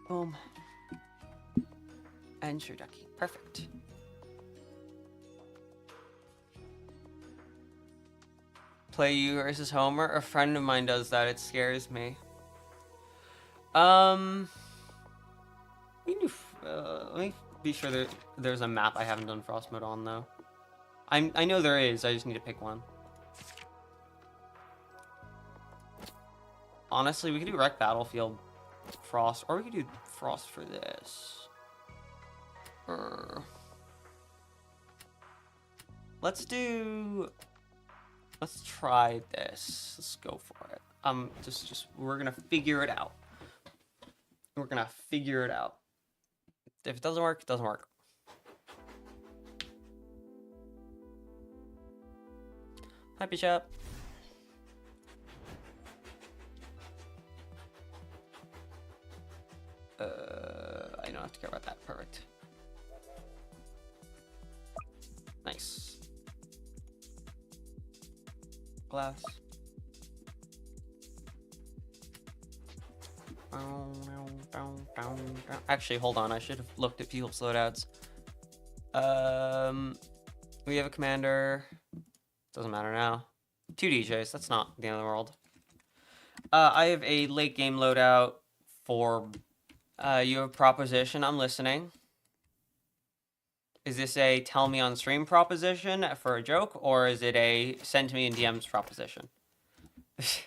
Boom. And sure, ducky. Perfect. Play you versus Homer? A friend of mine does that. It scares me. Let me be sure that there's a map I haven't done frost mode on, though. I know there is. I just need to pick one. Honestly, we could do Wreck Battlefield Frost, or we could do Frost for this. Let's try this. Let's go for it. We're gonna figure it out. We're gonna figure it out. If it doesn't work, it doesn't work. Hi, Bishop. I don't have to care about that. Perfect. Nice. Glass. Actually, hold on. I should have looked at people's loadouts. We have a commander. Doesn't matter now. 2 DJs. That's not the end of the world. I have a late game loadout for. You have a proposition. I'm listening. Is this a tell me on stream proposition for a joke, or is it a send to me in DMs proposition? It's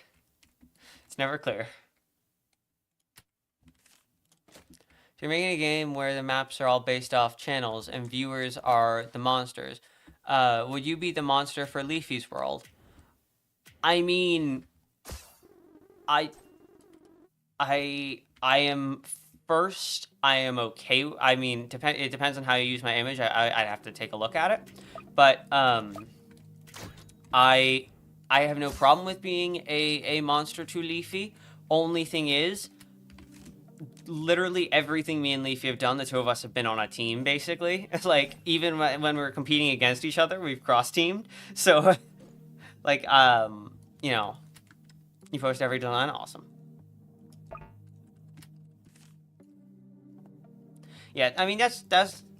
never clear. you're making a game where the maps are all based off channels and viewers are the monsters, would you be the monster for Leafy's world? I mean, I am first. I am okay. I mean, it depends on how you use my image. I'd have to take a look at it, but I have no problem with being a monster to Leafy. Only thing is, literally everything me and Leafy have done, the two of us have been on a team, basically. Like, even when we're competing against each other, we've cross-teamed. So, like, you know, you post every design, awesome. Yeah, I mean,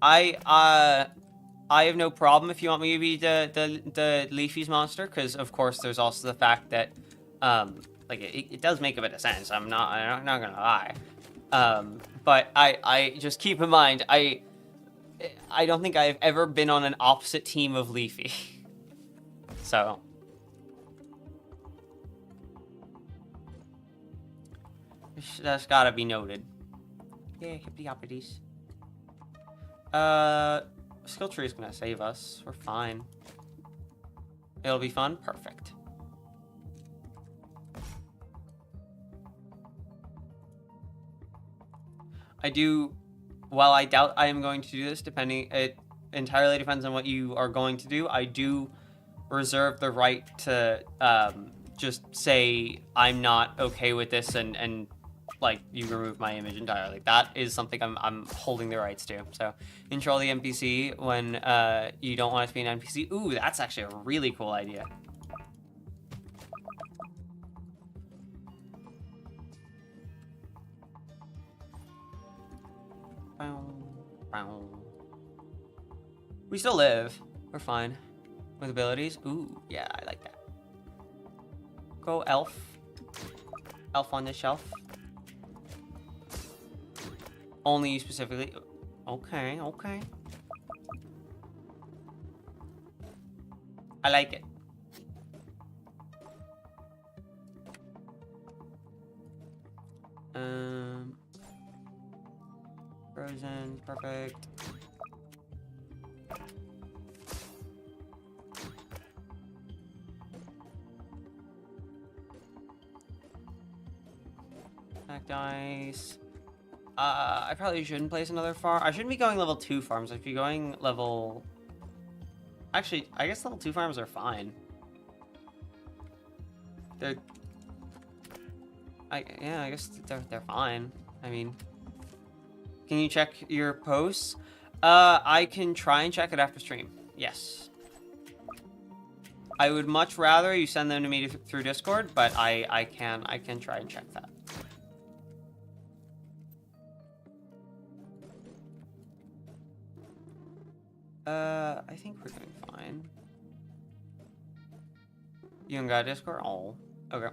I have no problem if you want me to be the Leafy's monster, because, of course, there's also the fact that, like, it does make a bit of sense. I'm not gonna lie. But I just keep in mind, I don't think I've ever been on an opposite team of Leafy. So. That's gotta be noted. Yeah, hippity hoppities. Skill tree is gonna save us. We're fine. It'll be fun? Perfect. While I doubt I am going to do this, it entirely depends on what you are going to do, I do reserve the right to just say I'm not okay with this and like you remove my image entirely. That is something I'm holding the rights to. So control the NPC when you don't want it to be an NPC. Ooh, that's actually a really cool idea. We still live. We're fine. With abilities. Ooh, yeah, I like that. Go elf. Elf on the shelf. Only you specifically. Okay, okay. I like it. Frozen, perfect. Back dice. I probably shouldn't place another farm. I shouldn't be going level 2 farms. I should be going level... Actually, I guess level 2 farms are fine. They're... yeah, I guess they're fine. I mean... Can you check your posts? I can try and check it after stream. Yes. I would much rather you send them to me through Discord, but I can try and check that. I think we're doing fine. You haven't got a Discord? Oh, okay.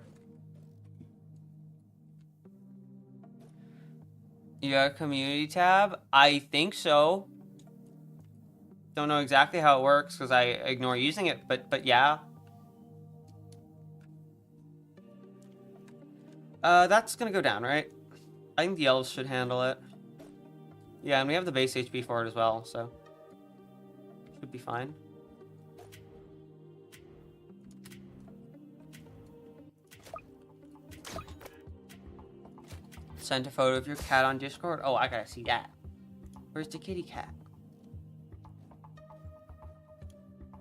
You got a community tab? I think so. Don't know exactly how it works because I ignore using it, but yeah. That's gonna go down, right? I think the elves should handle it. Yeah, and we have the base HP for it as well, so should be fine. Send a photo of your cat on Discord. Oh, I gotta see that. Where's the kitty cat?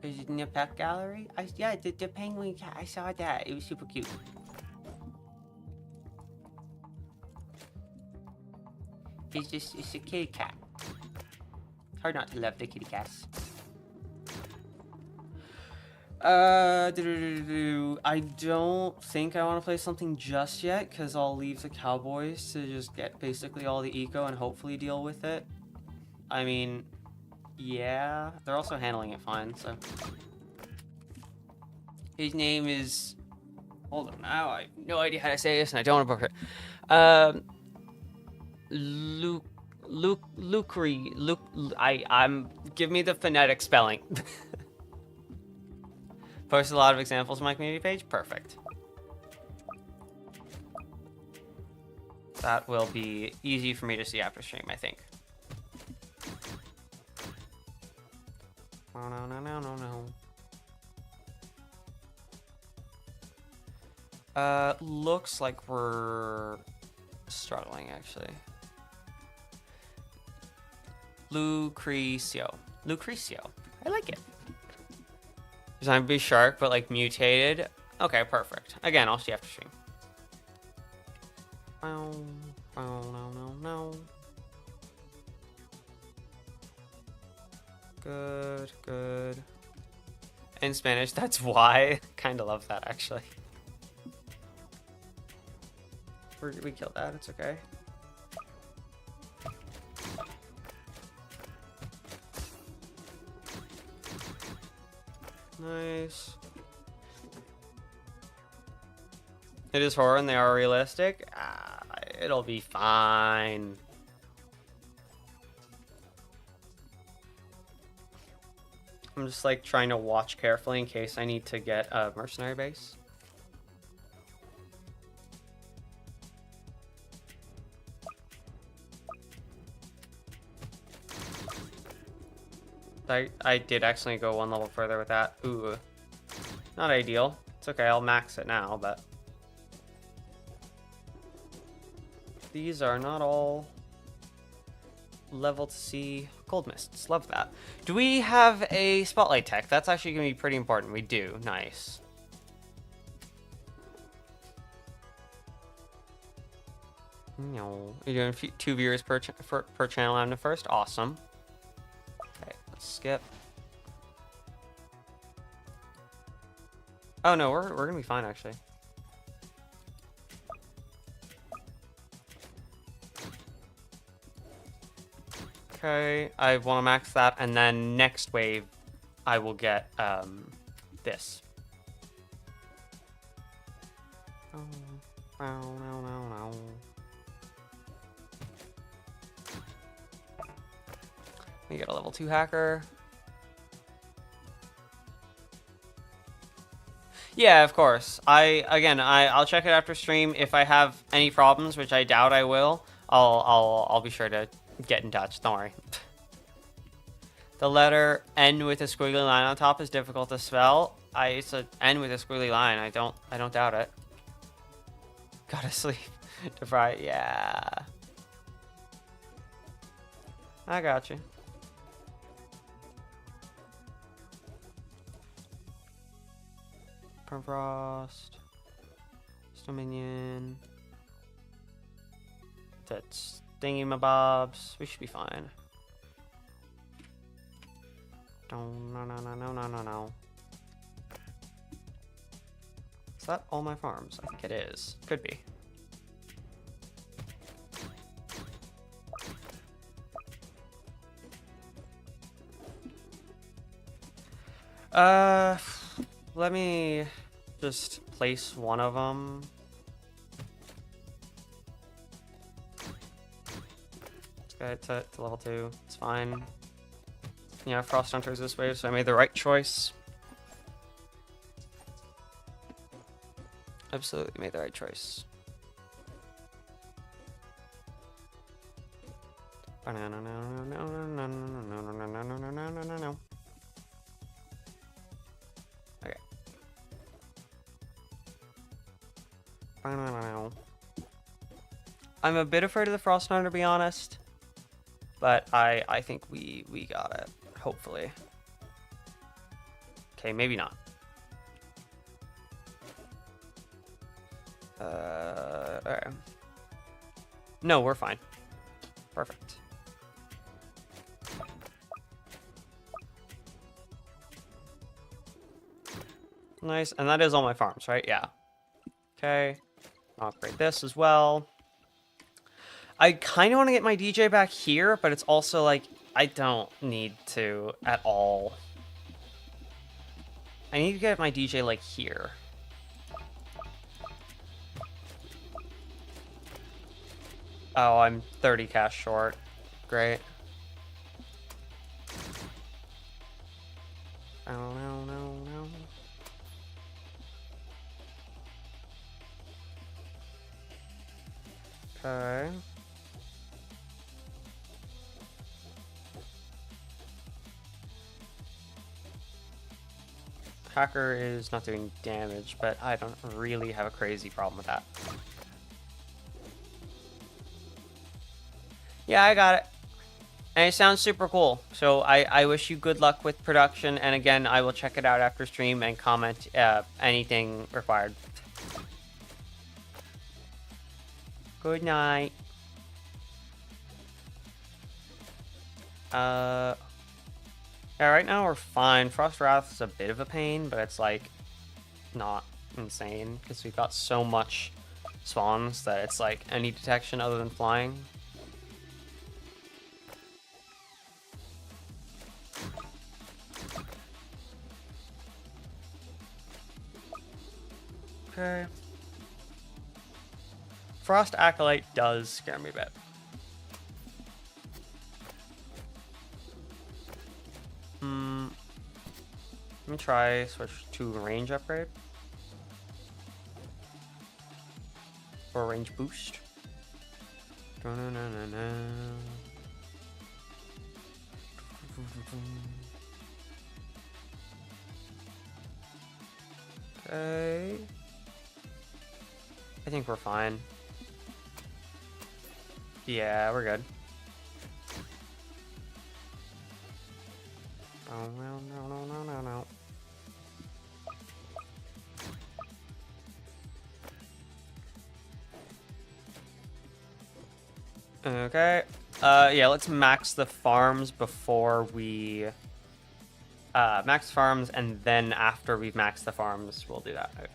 Is it in the pet gallery? Yeah, the penguin cat. I saw that. It was super cute. It's a kitty cat. Hard not to love the kitty cats. I don't think I want to play something just yet, because I'll leave the Cowboys to just get basically all the eco and hopefully deal with it. I mean, yeah, they're also handling it fine, so. His name is... Hold on now, I have no idea how to say this and I don't want to book it. Give me the phonetic spelling. Post a lot of examples on my community page. Perfect. That will be easy for me to see after stream, I think. Oh, no, no, no, no, no. Looks like we're struggling, actually. Lucrecio. I like it. Zombie shark, but like mutated. Okay, perfect. Again, I'll see after stream. Oh, no. Good. In Spanish, that's why. Kind of love that, actually. We killed that, it's okay. Nice. It is horror and they are realistic. It'll be fine. I'm just like trying to watch carefully in case I need to get a mercenary base. I did accidentally go one level further with that. Ooh. Not ideal. It's okay, I'll max it now, but... These are not all level to see. Cold mists, love that. Do we have a spotlight tech? That's actually going to be pretty important. We do. Nice. No. You're doing 2 viewers per channel. I'm the first. Awesome. Okay, let's skip. Oh no, we're gonna be fine actually. Okay, I want to max that, and then next wave, I will get this. Oh, no. We get a level 2 hacker. Yeah, of course. I'll check it after stream. If I have any problems, which I doubt I will, I'll be sure to get in touch. Don't worry. The letter N with a squiggly line on top is difficult to spell. It's a N with a squiggly line. I don't doubt it. Gotta sleep to fry. Yeah. I got you. Permafrost. Dominion. That's thingy-mabobs. We should be fine. No. Is that all my farms? I think it is. Could be. Let me just place one of them. Let's get to level 2. It's fine. Yeah, Frost Hunter's this way, so I made the right choice. Absolutely made the right choice. Okay. I'm a bit afraid of the Frost Hunter, to be honest. But I think we got it. Hopefully. Okay, maybe not. Alright. No, we're fine. Perfect. Nice, and that is all my farms, right? Yeah. Okay. I'll upgrade this as well. I kind of want to get my DJ back here, but it's also like, I don't need to at all. I need to get my DJ like here. Oh, I'm 30 cash short. Great. Oh, no. Okay. Hacker is not doing damage, but I don't really have a crazy problem with that. Yeah, I got it. And it sounds super cool. So I wish you good luck with production. And again, I will check it out after stream and comment anything required. Good night. Yeah, right now we're fine. Frost Wrath is a bit of a pain, but it's like not insane because we've got so much spawns that it's like any detection other than flying. Okay. Frost Acolyte does scare me a bit. Let me try switch to range upgrade. For a range boost. Okay. I think we're fine. Yeah, we're good. Oh, no. Okay. Yeah, let's max the farms before we... max farms, and then after we've maxed the farms, we'll do that. Okay.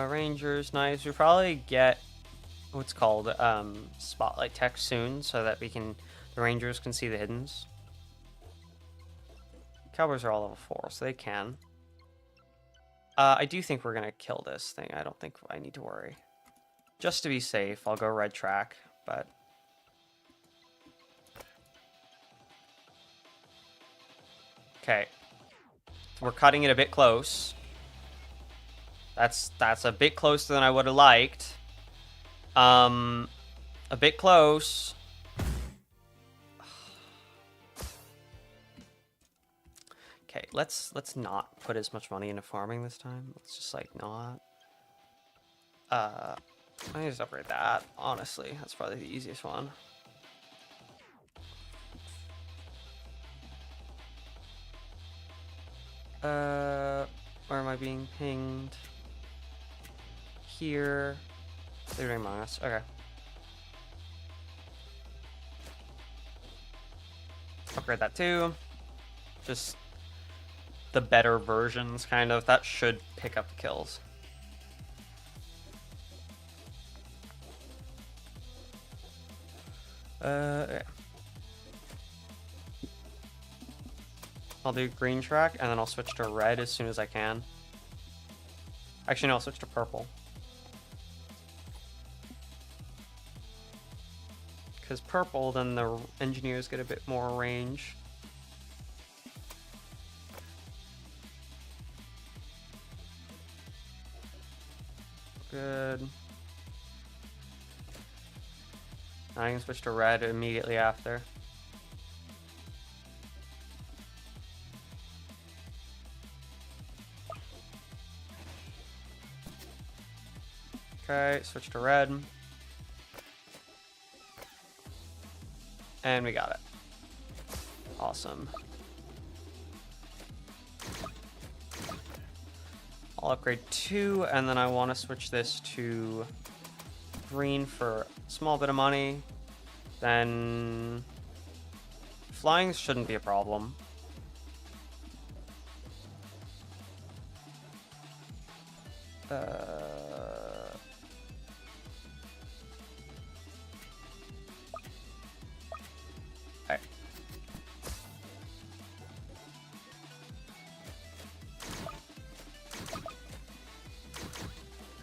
Rangers, nice. We'll probably get what's called spotlight tech soon, so that the Rangers can see the hiddens. Cowboys are all level 4, so they can. I do think we're gonna kill this thing. I don't think I need to worry. Just to be safe, I'll go red track, but... Okay. We're cutting it a bit close. That's a bit closer than I would have liked. A bit close. Okay, let's not put as much money into farming this time. Let's just like not. I just upgrade that. Honestly, that's probably the easiest one. Where am I being pinged? Here. They're doing minus. Okay. Upgrade that too. Just the better versions, kind of. That should pick up the kills. Okay. I'll do green track, and then I'll switch to red as soon as I can. Actually, no, I'll switch to purple. Because purple, then the engineers get a bit more range. Good. I can switch to red immediately after. Okay, switch to red. And we got it. Awesome. I'll upgrade 2, and then I want to switch this to green for a small bit of money. Then flying shouldn't be a problem.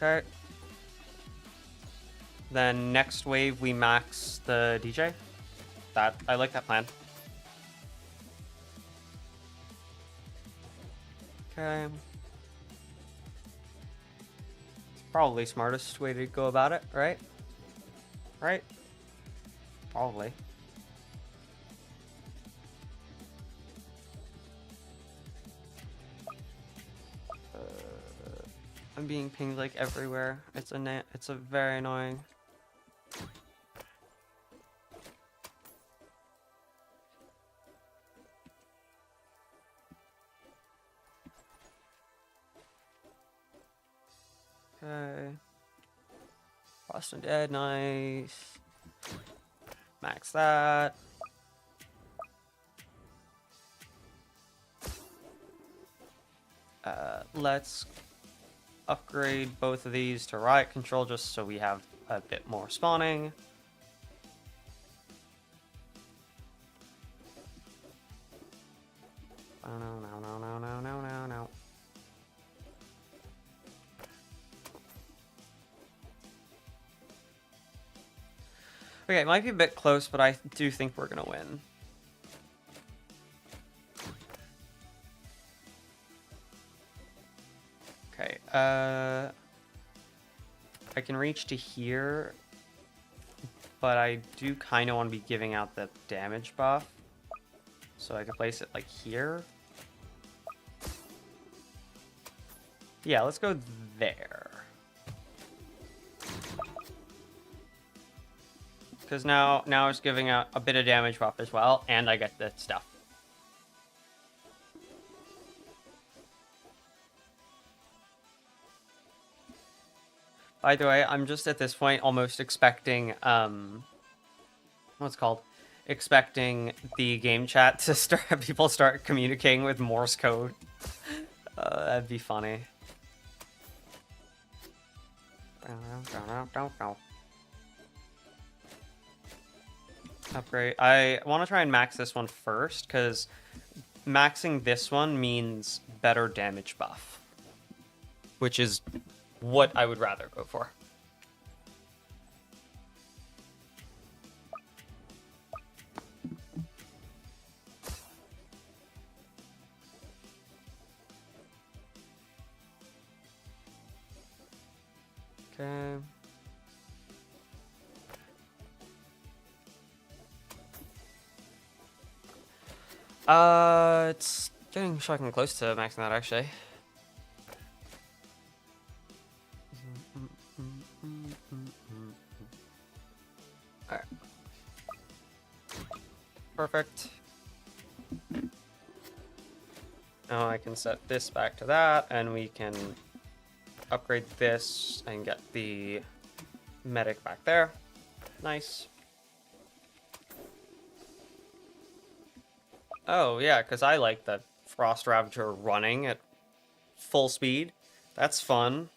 Okay. Then next wave we max the DJ. I like that plan. Okay. It's probably smartest way to go about it, right? Right? Probably. I'm being pinged like everywhere. It's a very annoying. Okay. Boston Dead, nice. Max that. Let's upgrade both of these to riot control just so we have a bit more spawning. Oh, no. Okay, it might be a bit close, but I do think we're gonna win. Okay, I can reach to here, but I do kind of want to be giving out the damage buff. So I can place it like here. Yeah, let's go there. Because now it's giving out a bit of damage buff as well, and I get the stuff. By the way, I'm just at this point almost expecting, what's it called? Expecting the game chat to start, people start communicating with Morse code. That'd be funny. Upgrade. I want to try and max this one first, because maxing this one means better damage buff. Which is what I would rather go for. Okay. It's getting shocking close to maxing that, actually. Alright. Perfect. Now I can set this back to that, and we can upgrade this and get the medic back there. Nice. Oh, yeah, because I like the Frost Ravager running at full speed. That's fun.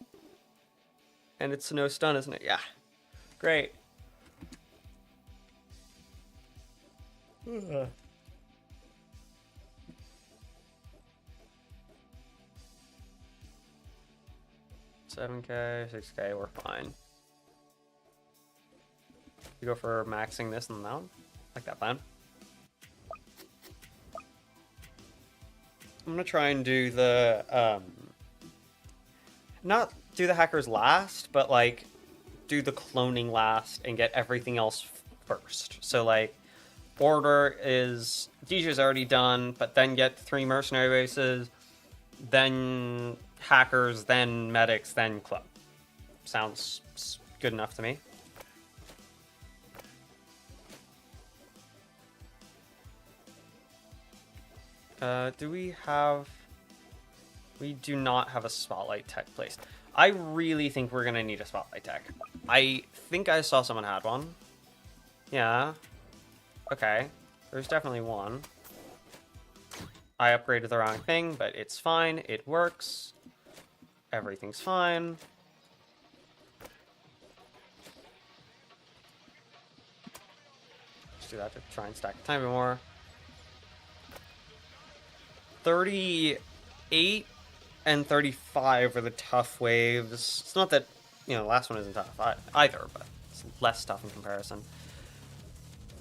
And it's no stun, isn't it? Yeah. Great. 7K, 6K, we're fine. You go for maxing this and that one? Like that plan. I'm gonna try and do the, not do the hackers last, but like, do the cloning last and get everything else first. So like, order is, DJ's already done, but then get 3 mercenary bases, then hackers, then medics, then club. Sounds good enough to me. Do we have... We do not have a spotlight tech placed. I really think we're gonna need a spotlight tech. I think I saw someone had one. Yeah. Okay. There's definitely one. I upgraded the wrong thing, but it's fine. It works. Everything's fine. Let's do that to try and stack the time a bit more. 38 and 35 are the tough waves. It's not that, you know, the last one isn't tough either, but it's less tough in comparison.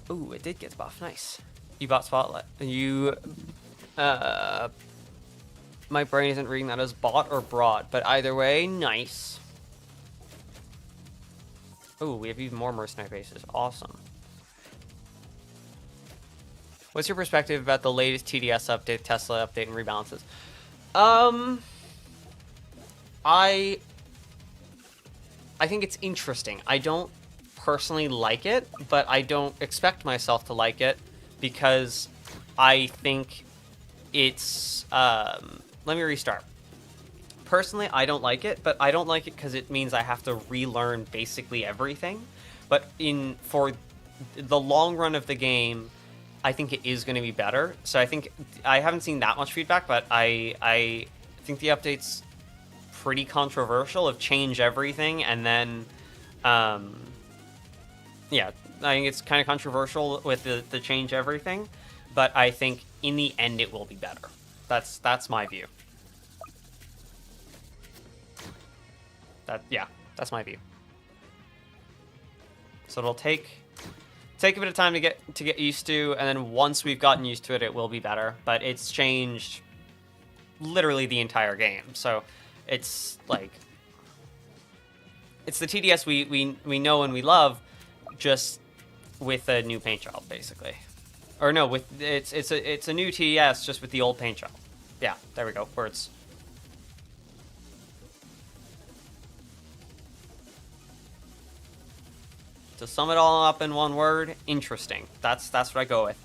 Ooh, it did get buff. Nice. You bought Spotlight. You, my brain isn't reading that as bought or brought, but either way, nice. Ooh, we have even more mercenary bases. Awesome. What's your perspective about the latest TDS update, Tesla update, and rebalances? I think it's interesting. I don't personally like it, but I don't expect myself to like it because I think it's... let me restart. Personally, I don't like it, but I don't like it because it means I have to relearn basically everything. But for the long run of the game, I think it is going to be better. So I think I haven't seen that much feedback, but I think the update's pretty controversial of change everything and then yeah, I think it's kind of controversial with the change everything, but I think in the end it will be better. That's my view. That's my view. So it'll take a bit of time to get used to, and then once we've gotten used to it, it will be better. But it's changed literally the entire game, so it's like it's the TDS we know and we love, just with a new paint job, basically. Or no, with it's a new TDS just with the old paint job. Yeah, there we go. Words. To sum it all up in one word, interesting. That's what I go with.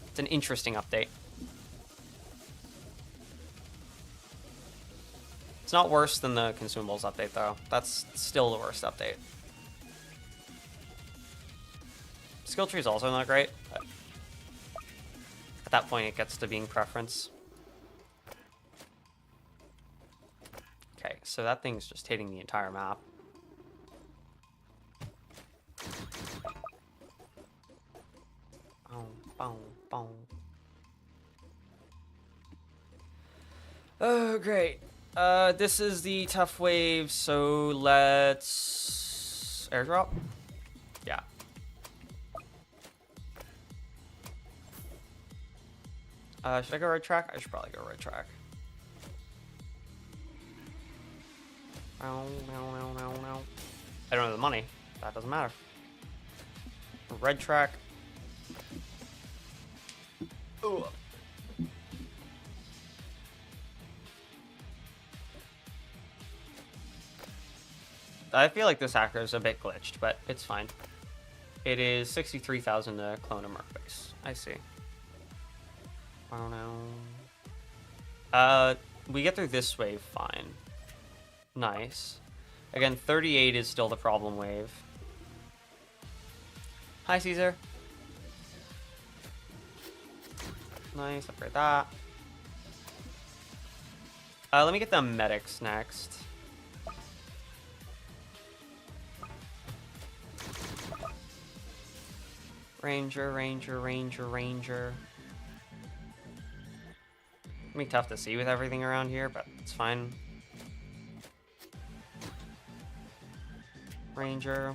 It's an interesting update. It's not worse than the consumables update, though. That's still the worst update. Skill tree is also not great, but at that point it gets to being preference. Okay, so that thing's just hitting the entire map. Boom, boom, boom. Oh, great. This is the tough wave, so let's airdrop. Yeah. Should I go right track? I should probably go right track. I don't have the money. That doesn't matter. Red track. Ooh. I feel like this hacker is a bit glitched, but it's fine. It is 63,000 to clone a merc base. I see. I don't know. We get through this wave fine. Nice. Again, 38 is still the problem wave. Hi, Caesar. Nice, upgrade that. Let me get the medics next. Ranger. It'll be tough to see with everything around here, but it's fine. Ranger.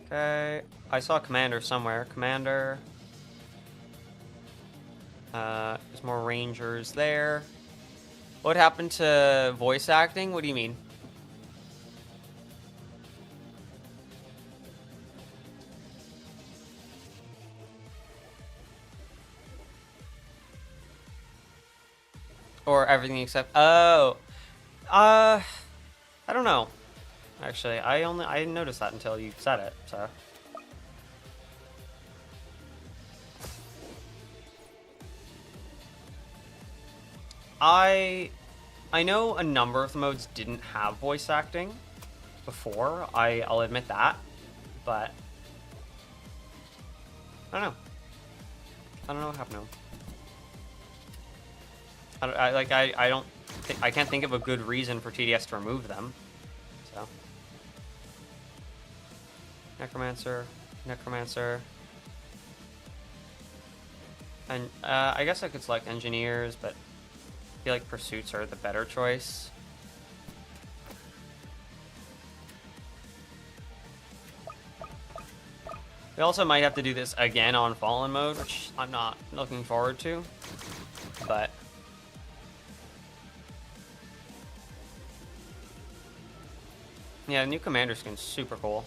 Okay. I saw Commander somewhere. Commander. There's more Rangers there. What happened to voice acting? What do you mean? Or everything except... Oh. I don't know. Actually, I didn't notice that until you said it, so... I know a number of the modes didn't have voice acting before. I'll admit that, but I don't know. I don't know what happened to them. I can't think of a good reason for TDS to remove them. So Necromancer. And I guess I could select engineers, but I feel like pursuits are the better choice. We also might have to do this again on Fallen mode, which I'm not looking forward to, but... yeah, the new commander skin's super cool.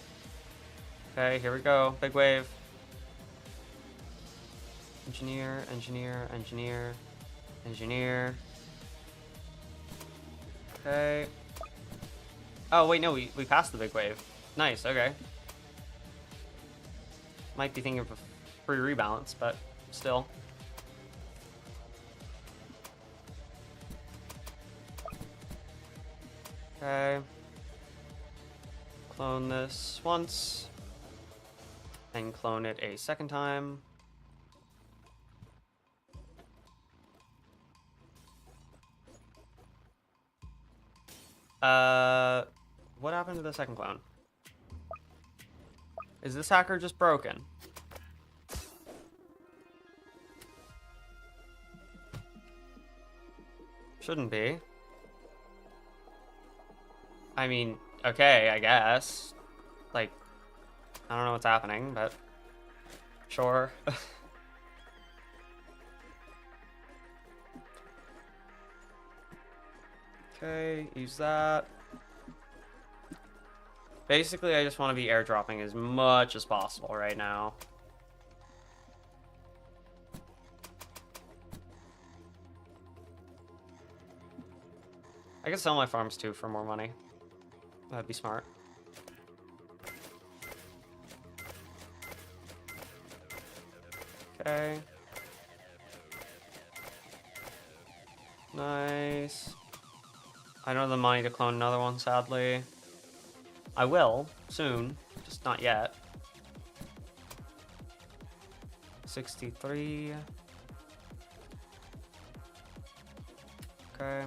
Okay, here we go. Big wave. Engineer, engineer, engineer, engineer. Okay. Oh, wait, no, we passed the big wave. Nice, okay. Might be thinking of a free rebalance, but still. Okay. Clone this once. And clone it a second time. What happened to the second clone? Is this hacker just broken? Shouldn't be. I mean, okay, I guess. Like, I don't know what's happening, but sure. Okay, use that. Basically, I just want to be airdropping as much as possible right now. I could sell my farms too for more money. That'd be smart. Okay. Nice. I don't have the money to clone another one, sadly. I will, soon. Just not yet. 63. Okay.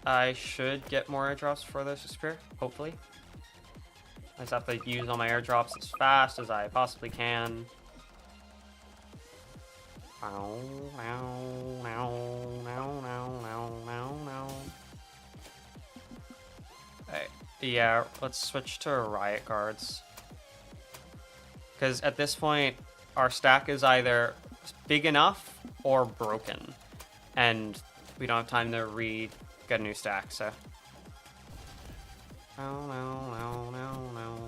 I should get more airdrops for this disappear, hopefully. I just have to use all my airdrops as fast as I possibly can. Ow, ow, ow, ow, ow, ow, ow, ow. Alright, yeah, let's switch to riot guards. Because at this point, our stack is either big enough or broken. And we don't have time to get a new stack, so. Ow, ow, ow, ow, ow.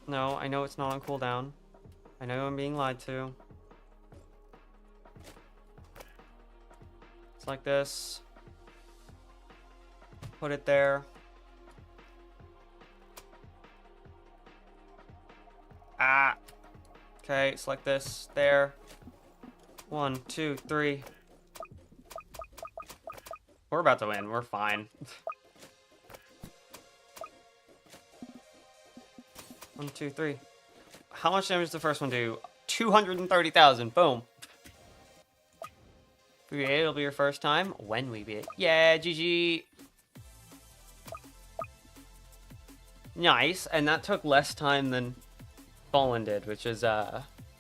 No, I know it's not on cooldown. I know I'm being lied to. It's like this. Put it there. Ah. Okay, select this. There. 1, 2, 3. We're about to win. We're fine. 1, 2, 3. How much damage does the first one do? 230,000. Boom. If we beat it, it'll be your first time. When we beat it. Yeah, GG. Nice. And that took less time than Fallen did, which is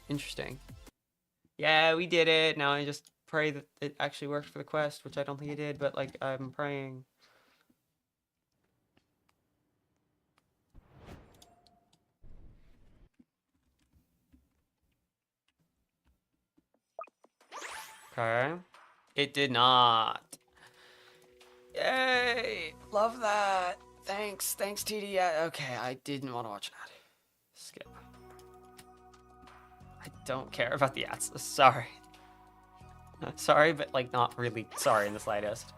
interesting. Yeah, we did it. Now I just pray that it actually worked for the quest, which I don't think it did, but like I'm praying. Okay. It did not. Yay! Love that. Thanks, TD. Yeah, okay, I didn't want to watch that. Skip. I don't care about the ads. Sorry. Sorry, but like not really sorry in the slightest.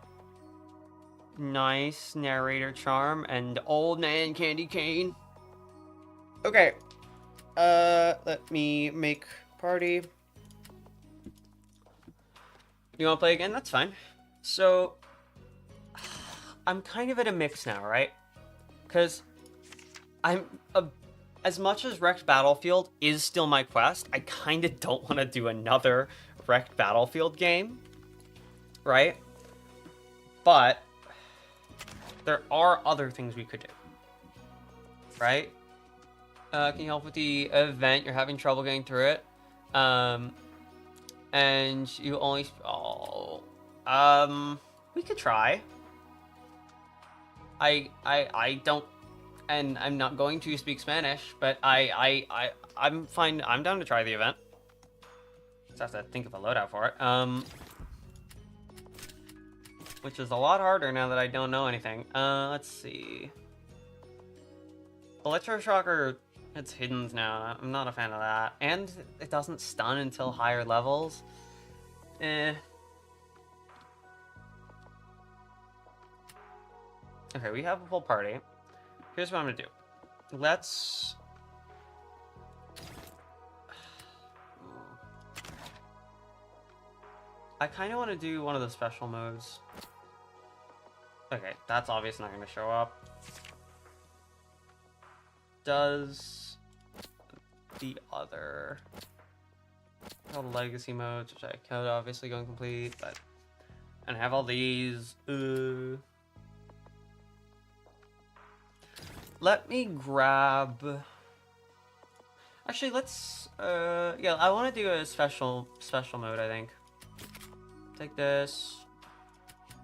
Nice narrator charm and old man candy cane. Okay. Let me make party. You want to play again? That's fine. So, I'm kind of at a mix now, right? Because as much as Wrecked Battlefield is still my quest, I kind of don't want to do another Wrecked Battlefield game, right? But there are other things we could do, right? Can you help with the event? You're having trouble getting through it. And you only... Oh. We could try. I don't... And I'm not going to speak Spanish, but I'm fine. I'm down to try the event. Just have to think of a loadout for it. Which is a lot harder now that I don't know anything. Let's see. Electroshocker, it's hidden now. I'm not a fan of that. And it doesn't stun until higher levels. Eh. Okay, we have a full party. Here's what I'm gonna do. Let's... I kind of want to do one of the special modes. Okay, that's obviously not going to show up. Does the other... all the legacy modes, which I could obviously go and complete, but... And I have all these. Let me grab... Actually, let's... yeah, I want to do a special mode, I think. Take this.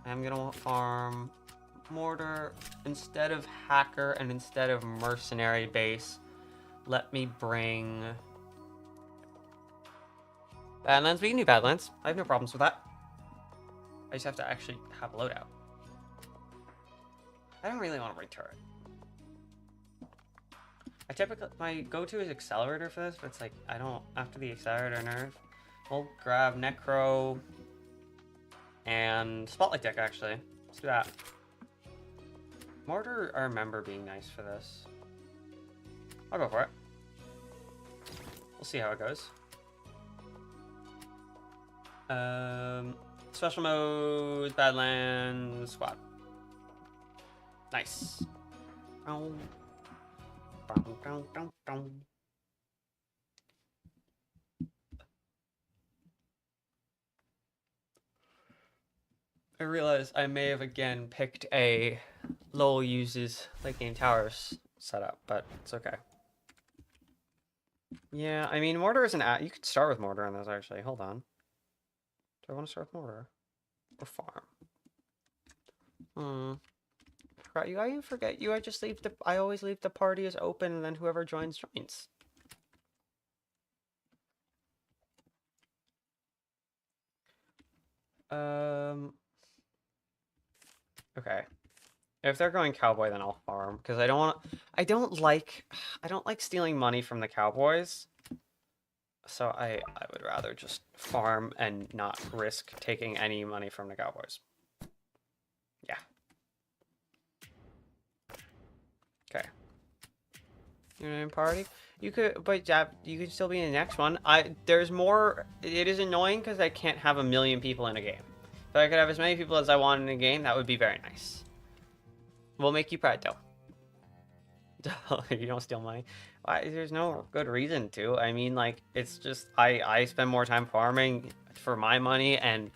I'm gonna want farm mortar instead of hacker and instead of mercenary base. Let me bring Badlands. We can do Badlands. I have no problems with that. I just have to actually have a loadout. I don't really want to bring turret. I typically, my go-to is accelerator for this, but it's like I don't. After the accelerator nerf, we'll grab necro. And Spotlight Deck, actually. Let's do that. Mortar, I remember being nice for this. I'll go for it. We'll see how it goes. Special mode, Badlands, Squad. Nice. I realize I may have again picked a LOL uses late game towers setup, but it's okay. Yeah, I mean, mortar is an you could start with mortar on this actually. Hold on. Do I want to start with mortar or farm? I forget you. I just leave the. I always leave the party as open, and then whoever joins joins. Okay. If they're going cowboy, then I'll farm because I don't like stealing money from the cowboys. So I would rather just farm and not risk taking any money from the cowboys. Yeah. Okay. You're in a party? You could, but you could still be in the next one. There's more. It is annoying because I can't have 1 million people in a game. If I could have as many people as I want in a game, that would be very nice. We'll make you proud, though. You don't steal money. There's no good reason to. I mean, like, it's just I spend more time farming for my money, and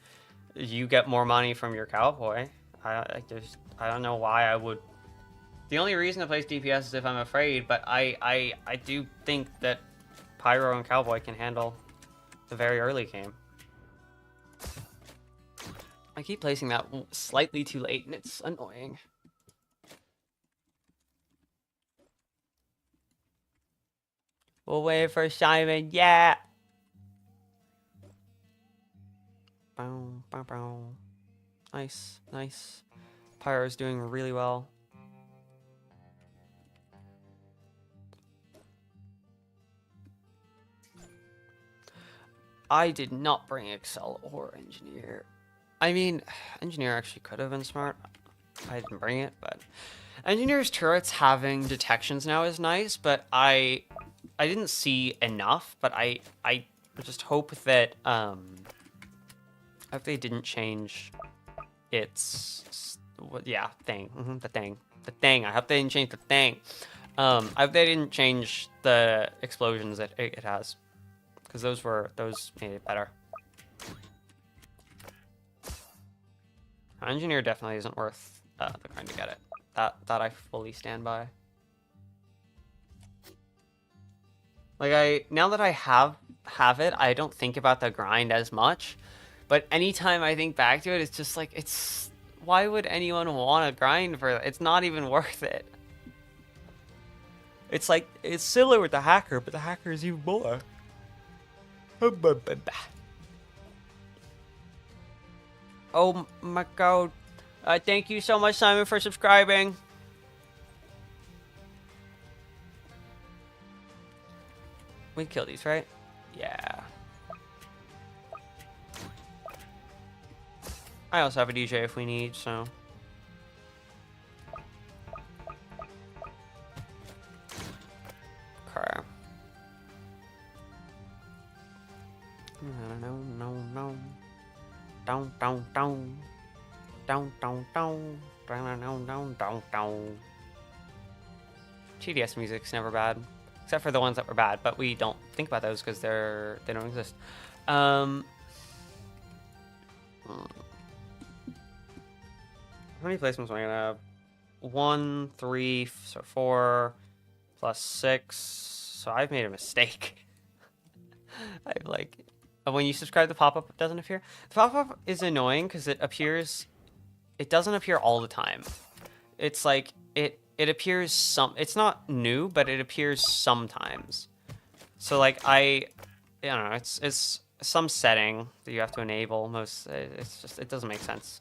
you get more money from your cowboy. I don't know why I would. The only reason to place DPS is if I'm afraid, but I do think that Pyro and Cowboy can handle the very early game. I keep placing that slightly too late, and it's annoying. We'll wait for Simon, yeah! Bow, bow, bow. Nice, nice. Pyro's doing really well. I did not bring Excel or Engineer. I mean, Engineer actually could have been smart. I didn't bring it, but... Engineer's turrets having detections now is nice, but I didn't see enough, but I just hope that, if they didn't change its... yeah, thing. The thing. I hope they didn't change the thing. I hope they didn't change the explosions that it has. Because those made it better. Engineer definitely isn't worth the grind to get it. that I fully stand by. Like now that I have it, I don't think about the grind as much. But anytime I think back to it, it's just like why would anyone want to grind for that? It's not even worth it. It's like it's similar with the hacker, but the hacker is even more. Oh my god. Thank you so much, Simon, for subscribing. We kill these, right? Yeah. I also have a DJ if we need, so. Okay. No. Down. TDS music's never bad, except for the ones that were bad, but we don't think about those because they don't exist. How many placements am I gonna have? 1, 3, so 4, plus 6. So I've made a mistake. I've like, when you subscribe, the pop-up doesn't appear. The pop-up is annoying because it doesn't appear all the time. It's like it appears it's not new, but it appears sometimes. So like I don't know, it's some setting that you have to enable. It doesn't make sense.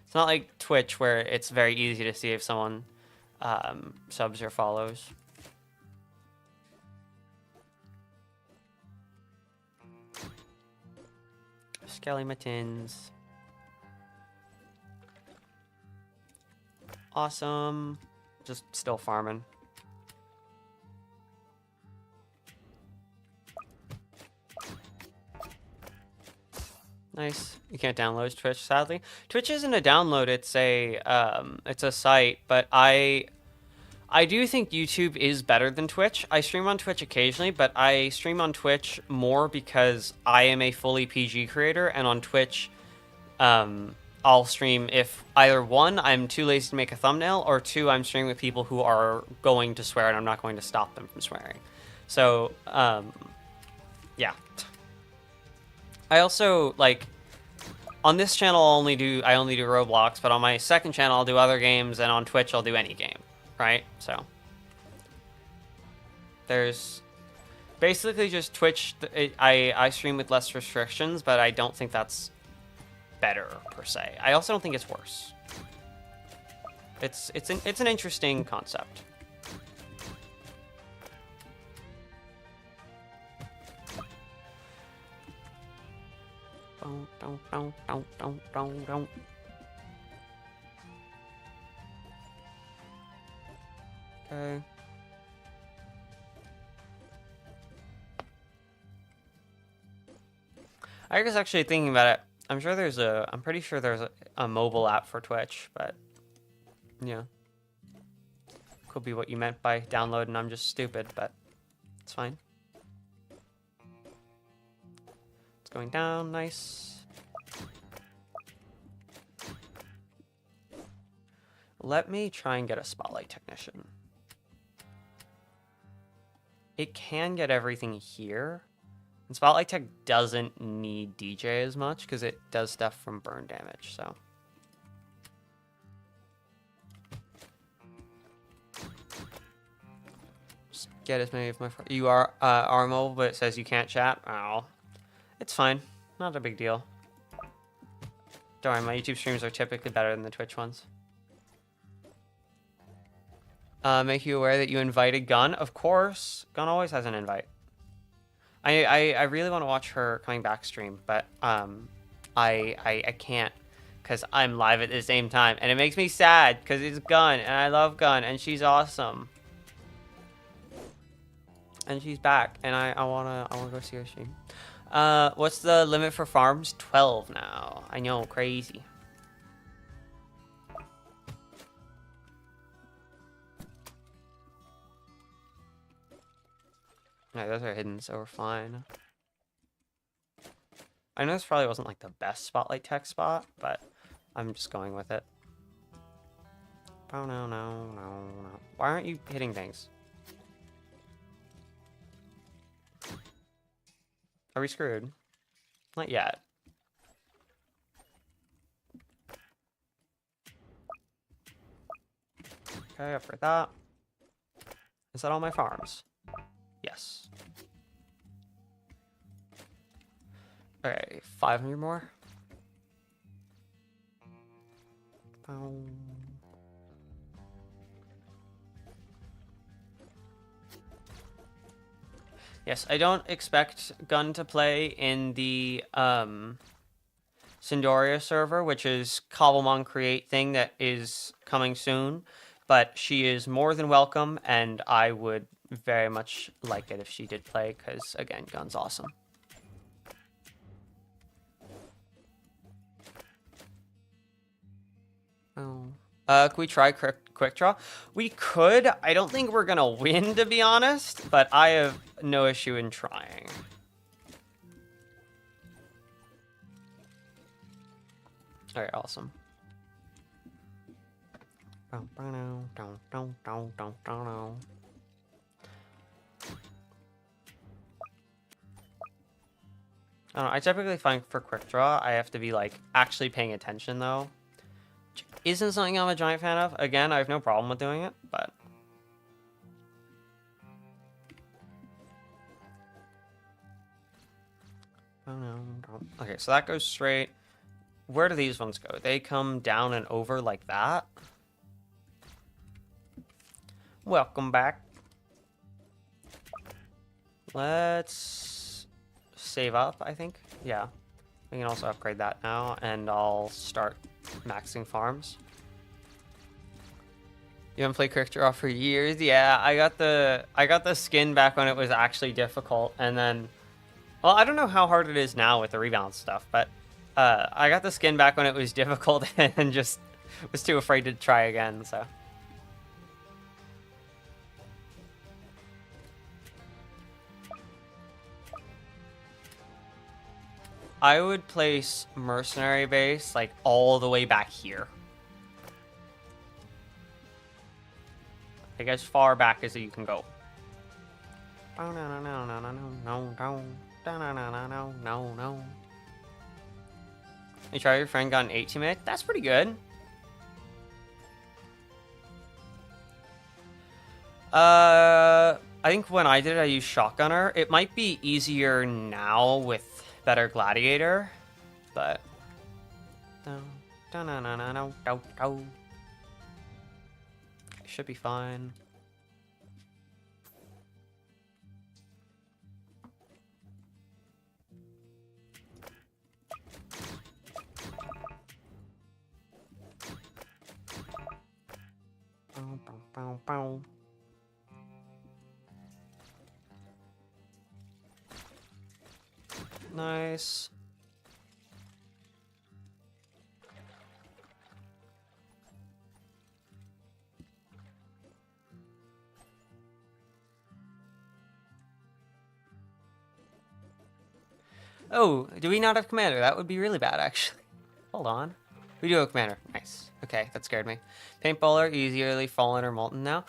It's not like Twitch where it's very easy to see if someone subs or follows. Skeletons. Awesome. Just still farming. Nice. You can't download Twitch, sadly. Twitch isn't a download, it's a site, but I do think YouTube is better than Twitch. I stream on Twitch occasionally, but I stream on Twitch more because I am a fully PG creator, and on Twitch, I'll stream if either 1, I'm too lazy to make a thumbnail, or 2, I'm streaming with people who are going to swear and I'm not going to stop them from swearing. So, yeah. I also, like, on this channel I only do Roblox, but on my second channel I'll do other games, and on Twitch I'll do any game, right? So there's basically just Twitch. I stream with less restrictions, but I don't think that's better per se. I also don't think it's worse. It's an interesting concept. Don't. Okay. I was actually thinking about it. I'm pretty sure there's a mobile app for Twitch, but yeah. Could be what you meant by download and I'm just stupid, but it's fine. It's going down, nice. Let me try and get a spotlight technician. It can get everything here. And Spotlight Tech doesn't need DJ as much because it does stuff from burn damage, so. Just get as many of my... You are mobile, but it says you can't chat? Oh. It's fine. Not a big deal. Don't worry, my YouTube streams are typically better than the Twitch ones. Make you aware that you invited Gun. Of course. Gun always has an invite. I really want to watch her coming back stream, but I can't because I'm live at the same time, and it makes me sad because it's Gun, and I love Gun, and she's awesome, and she's back, and I wanna go see her stream. What's the limit for farms? 12 now. I know, crazy. Yeah, those are hidden, so we're fine. I know this probably wasn't like the best Spotlight Tech spot, but I'm just going with it. Oh, no, no, no, no. Why aren't you hitting things? Are we screwed? Not yet. Okay, up for that. Is that all my farms? Yes. Okay, 500 more. Yes, I don't expect Gun to play in the Sindoria server, which is Cobblemon Create thing that is coming soon. But she is more than welcome, and I would very much like it if she did play, because, again, Gun's awesome. Oh. Can we try quick draw? We could. I don't think we're gonna win, to be honest, but I have no issue in trying. Alright, awesome. I don't know, I typically find for quick draw, I have to be, like, actually paying attention, though. Which isn't something I'm a giant fan of. Again, I have no problem with doing it, but... Okay, so that goes straight. Where do these ones go? They come down and over like that. Welcome back. Let's save up, I think. Yeah. We can also upgrade that now, and I'll start maxing farms. You haven't played Quick Draw for years? Yeah, I got the skin back when it was actually difficult, and then... Well, I don't know how hard it is now with the rebound stuff, but I got the skin back when it was difficult and just was too afraid to try again, so... I would place Mercenary Base, like, all the way back here. Like, as far back as you can go. You try your friend got an 18 minute? That's pretty good. I think when I did it, I used Shotgunner. It might be easier now with better Gladiator, but... It should be fine. Nice. Oh, do we not have Commander? That would be really bad, actually. Hold on. We do have Commander. Nice. Okay, that scared me. Paintballer, easily fallen or molten now.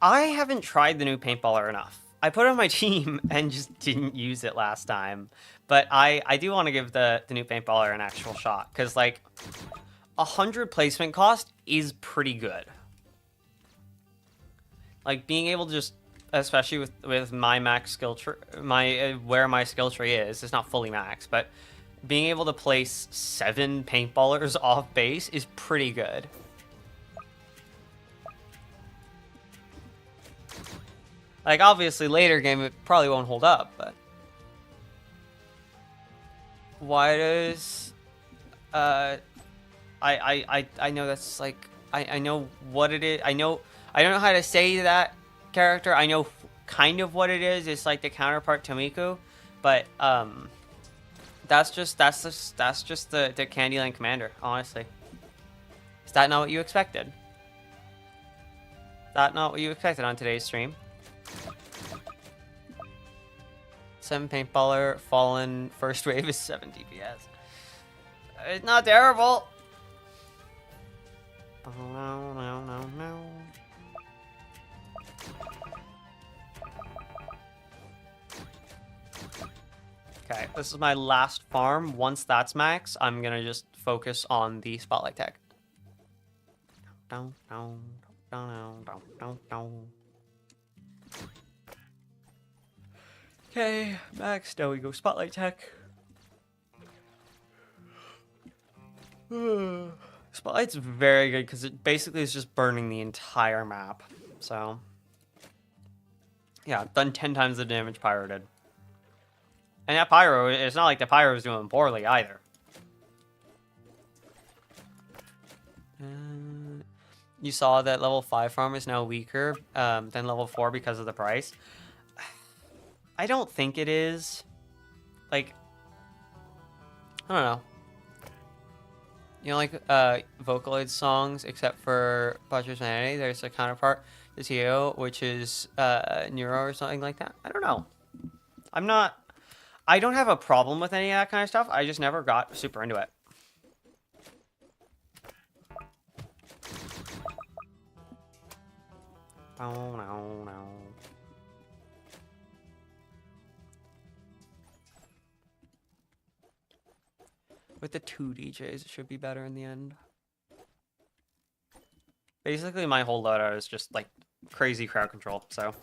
I haven't tried the new Paintballer enough. I put it on my team and just didn't use it last time. But I do want to give the new Paintballer an actual shot. Because, like, 100 placement cost is pretty good. Like, being able to just... Especially with my max skill tree, where my skill tree is, it's not fully max, but being able to place 7 paintballers off base is pretty good. Like, obviously later game it probably won't hold up, but why does I know that's like I know what it is. I don't know how to say that character. I know kind of what it is. It's like the counterpart to Miku, but that's just the Candyland Commander, honestly. Is that not what you expected? That not what you expected on today's stream? 7 paintballer, fallen, first wave is 7 DPS. It's not terrible. Okay, this is my last farm. Once that's max, I'm gonna just focus on the spotlight tech. Okay, max. Now we go spotlight tech. Spotlight's very good because it basically is just burning the entire map. So, yeah, done 10 times the damage Pyro did. And that Pyro, it's not like the Pyro is doing poorly either. You saw that level 5 farm is now weaker than level 4 because of the price. I don't think it is. Like, I don't know. You know, like Vocaloid songs, except for Butcher's Vanity, there's a counterpart to Tio, which is Neuro or something like that. I don't know. I don't have a problem with any of that kind of stuff. I just never got super into it. Oh, no. With the 2 DJs, it should be better in the end. Basically, my whole loadout is just, like, crazy crowd control, so...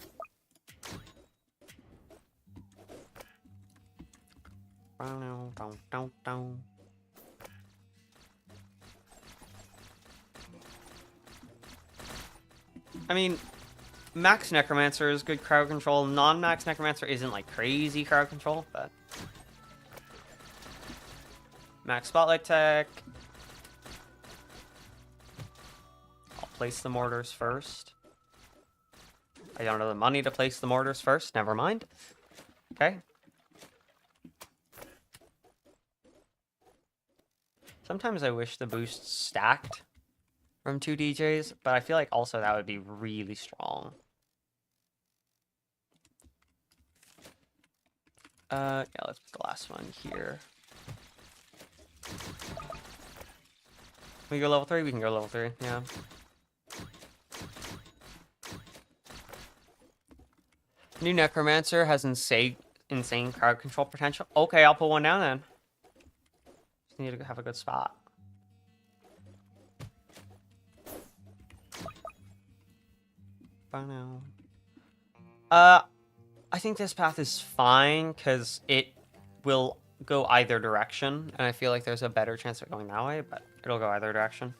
I mean, Max Necromancer is good crowd control. Non-Max Necromancer isn't, like, crazy crowd control, but... Max Spotlight Tech. I'll place the mortars first. I don't have the money to place the mortars first. Never mind. Okay. Sometimes I wish the boosts stacked from 2 DJs, but I feel like also that would be really strong. Yeah, let's put the last one here. We go level 3? We can go level 3, yeah. New Necromancer has insane crowd control potential. Okay, I'll put one down then. Just need to have a good spot. I think this path is fine because it will go either direction, and I feel like there's a better chance of going that way, but it'll go either direction.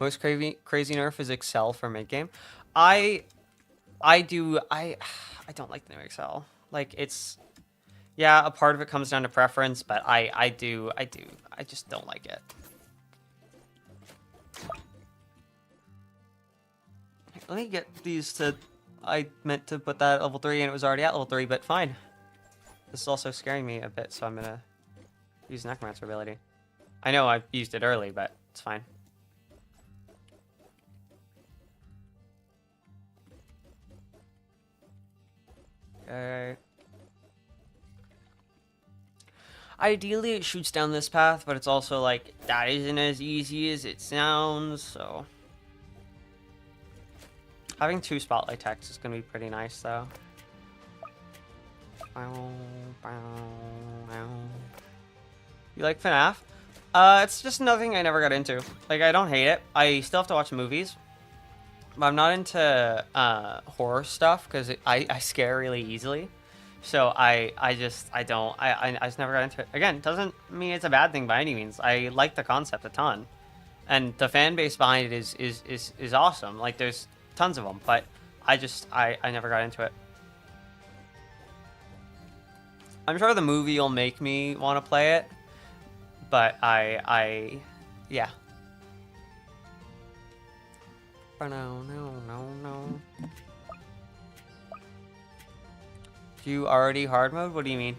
Most crazy nerf is Excel for mid game. I don't like the new Excel. Like, it's, yeah, a part of it comes down to preference, but I just don't like it. Let me get these to... I meant to put that at level 3 and it was already at level 3, but fine. This is also scaring me a bit, so I'm gonna use Necromancer ability. I know I used it early, but it's fine. Okay. Ideally, it shoots down this path, but it's also like, that isn't as easy as it sounds, so... Having 2 spotlight techs is going to be pretty nice, though. You like FNAF? It's just another thing I never got into. Like, I don't hate it. I still have to watch movies. But I'm not into horror stuff, because I scare really easily. So I just never got into it. Again, doesn't mean it's a bad thing by any means. I like the concept a ton. And the fan base behind it is awesome. Like, there's tons of them, but I never got into it. I'm sure the movie will make me want to play it, but yeah. No. Do you already hard mode? What do you mean?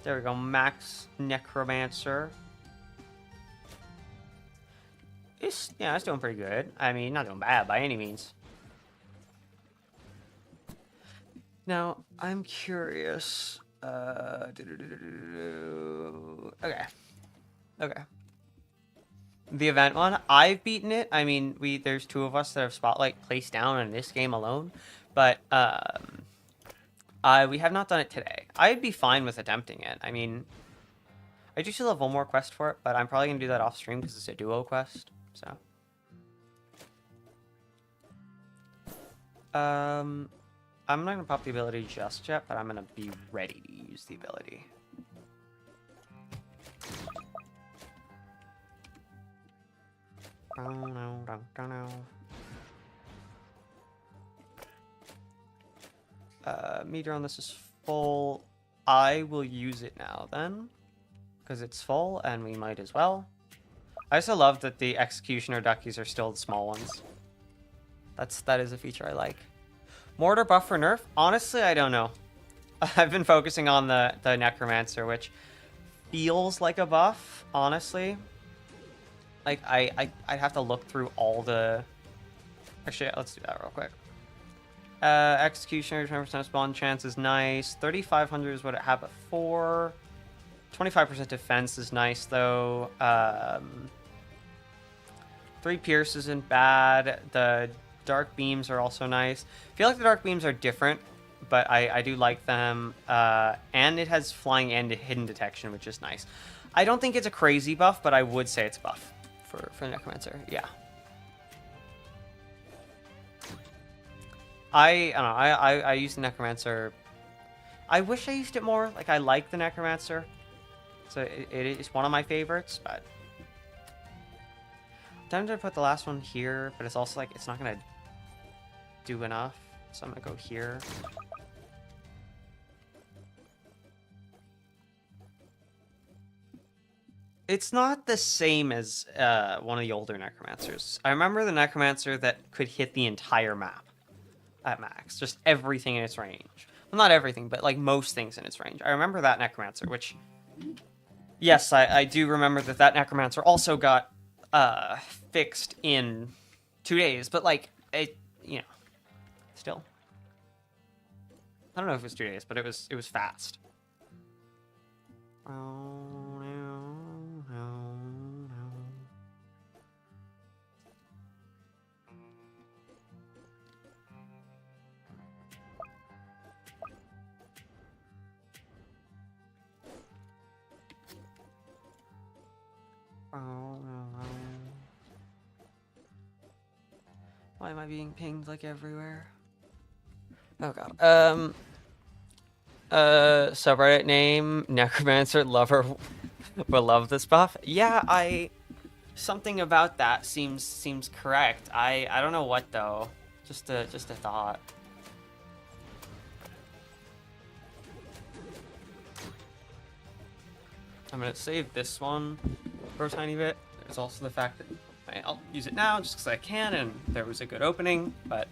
There we go, Max Necromancer. It's doing pretty good. I mean, not doing bad by any means. Now, I'm curious. Okay. Okay. The event one, I've beaten it. I mean, there's 2 of us that have Spotlight placed down in this game alone, but we have not done it today. I'd be fine with attempting it. I mean, I do still have one more quest for it, but I'm probably gonna do that off stream because it's a duo quest. So, I'm not gonna pop the ability just yet, but I'm gonna be ready to use the ability. Meter on this is full. I will use it now then, because it's full and we might as well. I also love that the executioner duckies are still the small ones. That is a feature I like. Mortar buff for nerf? Honestly, I don't know. I've been focusing on the necromancer, which feels like a buff, honestly. Like I'd have to look through all the. Actually, let's do that real quick. Executioner 10% spawn chance is nice. 3,500 is what it had before. 25% defense is nice though. 3 pierce isn't bad. The dark beams are also nice. I feel like the dark beams are different, but I do like them. And it has flying and hidden detection, which is nice. I don't think it's a crazy buff, but I would say it's a buff for Necromancer. Yeah. I don't know. I use the Necromancer. I wish I used it more. Like, I like the Necromancer. So it is one of my favorites, but I'm tempted to put the last one here, but it's also like it's not gonna do enough. So I'm gonna go here. It's not the same as one of the older Necromancers. I remember the Necromancer that could hit the entire map at max. Just everything in its range. Well, not everything, but like most things in its range. I remember that Necromancer, which... Yes, I do remember that Necromancer also got fixed in 2 days, but like, it, you know, still. I don't know if it was 2 days, but it was fast. Oh, no, no, no. Oh, no, no. Why am I being pinged like everywhere? Oh god. Subreddit name Necromancer lover will love this buff. Yeah, something about that seems correct. I don't know what though. Just a thought. I'm gonna save this one for a tiny bit. There's also the fact that I'll use it now just because I can, and there was a good opening, but